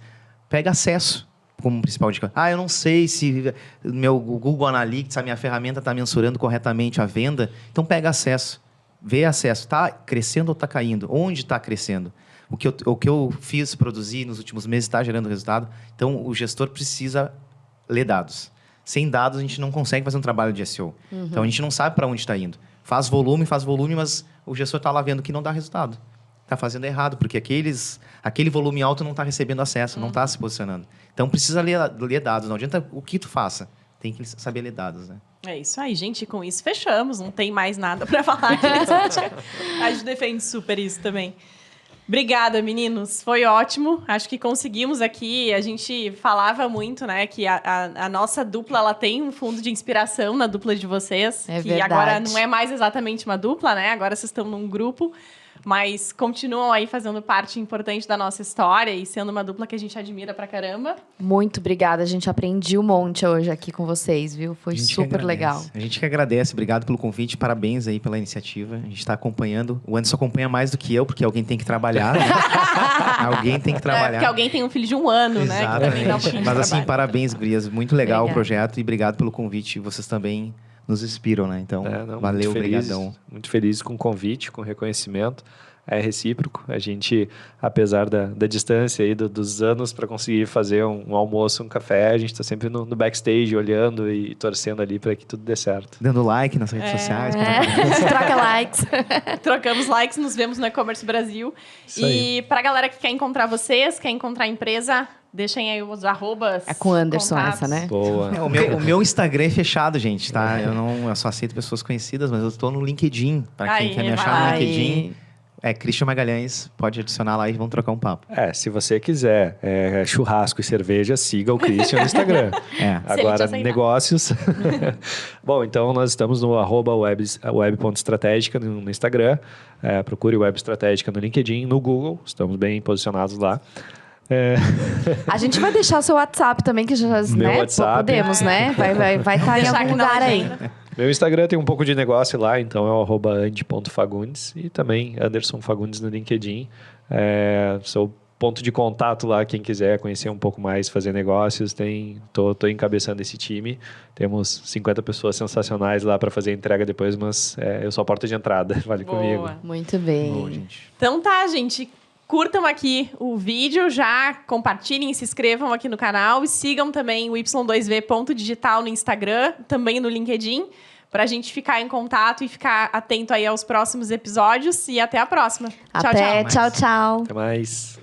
Pega acesso como principal indicador. Eu não sei se o meu Google Analytics, a minha ferramenta está mensurando corretamente a venda. Então pega acesso. Vê acesso. Está crescendo ou está caindo? Onde está crescendo? O que eu fiz, produzir nos últimos meses está gerando resultado. Então o gestor precisa ler dados. Sem dados, a gente não consegue fazer um trabalho de SEO. Então, a gente não sabe para onde está indo. Faz volume, mas o gestor está lá vendo que não dá resultado. Está fazendo errado, porque aquele volume alto não está recebendo acesso, não está se posicionando. Então, precisa ler dados. Não adianta o que tu faça. Tem que saber ler dados, né? É isso aí, gente. Com isso, fechamos. Não tem mais nada para falar. A gente defende super isso também. Obrigada, meninos. Foi ótimo. Acho que conseguimos aqui. A gente falava muito, né, que a nossa dupla ela tem um fundo de inspiração na dupla de vocês. É que verdade. Agora não é mais exatamente uma dupla, né? Agora vocês estão num grupo. Mas continuam aí fazendo parte importante da nossa história e sendo uma dupla que a gente admira pra caramba. Muito obrigada. A gente aprendeu um monte hoje aqui com vocês, viu? Foi super legal. A gente que agradece. Obrigado pelo convite. Parabéns aí pela iniciativa. A gente está acompanhando. O Anderson acompanha mais do que eu, porque alguém tem que trabalhar, né? Alguém tem que trabalhar. Porque alguém tem um filho de 1 ano, né? Que também dá um pouquinho de Mas assim, trabalho. parabéns, gurias. Muito legal o projeto e obrigado pelo convite. Vocês também nos inspiram, né? Então, valeu, obrigadão. Muito feliz com o convite, com o reconhecimento. É recíproco. A gente, apesar da distância aí dos anos para conseguir fazer um almoço, um café, a gente está sempre no backstage, olhando e torcendo ali para que tudo dê certo. Dando like nas redes sociais. Troca likes. Trocamos likes, nos vemos no E-Commerce Brasil. Isso e para a galera que quer encontrar vocês, quer encontrar a empresa, deixem aí os arrobas. É com o Anderson contatos. essa, né? Boa. O meu Instagram é fechado, gente, tá? Eu só aceito pessoas conhecidas, mas eu estou no LinkedIn. Para quem quer me achar no LinkedIn. Christian Magalhães, pode adicionar lá e vamos trocar um papo. Se você quiser churrasco e cerveja, siga o Christian no Instagram. Agora, negócios... Bom, então nós estamos no @web.estratégica no Instagram. Procure Web Estratégica no LinkedIn, no Google. Estamos bem posicionados lá. A gente vai deixar o seu WhatsApp também, que já, né? WhatsApp. Podemos, né? Vai estar em algum lugar aí. Meu Instagram tem um pouco de negócio lá, então é o @and.fagundes e também Anderson Fagundes no LinkedIn. Sou ponto de contato lá, quem quiser conhecer um pouco mais, fazer negócios, tô encabeçando esse time. Temos 50 pessoas sensacionais lá para fazer a entrega depois, mas eu sou a porta de entrada, vale comigo. Muito bem. Boa, gente. Então tá, gente. Curtam aqui o vídeo, já compartilhem, se inscrevam aqui no canal e sigam também o Y2V.digital no Instagram, também no LinkedIn, pra gente ficar em contato e ficar atento aí aos próximos episódios. E até a próxima. Tchau, Até, tchau. tchau, tchau. Até mais.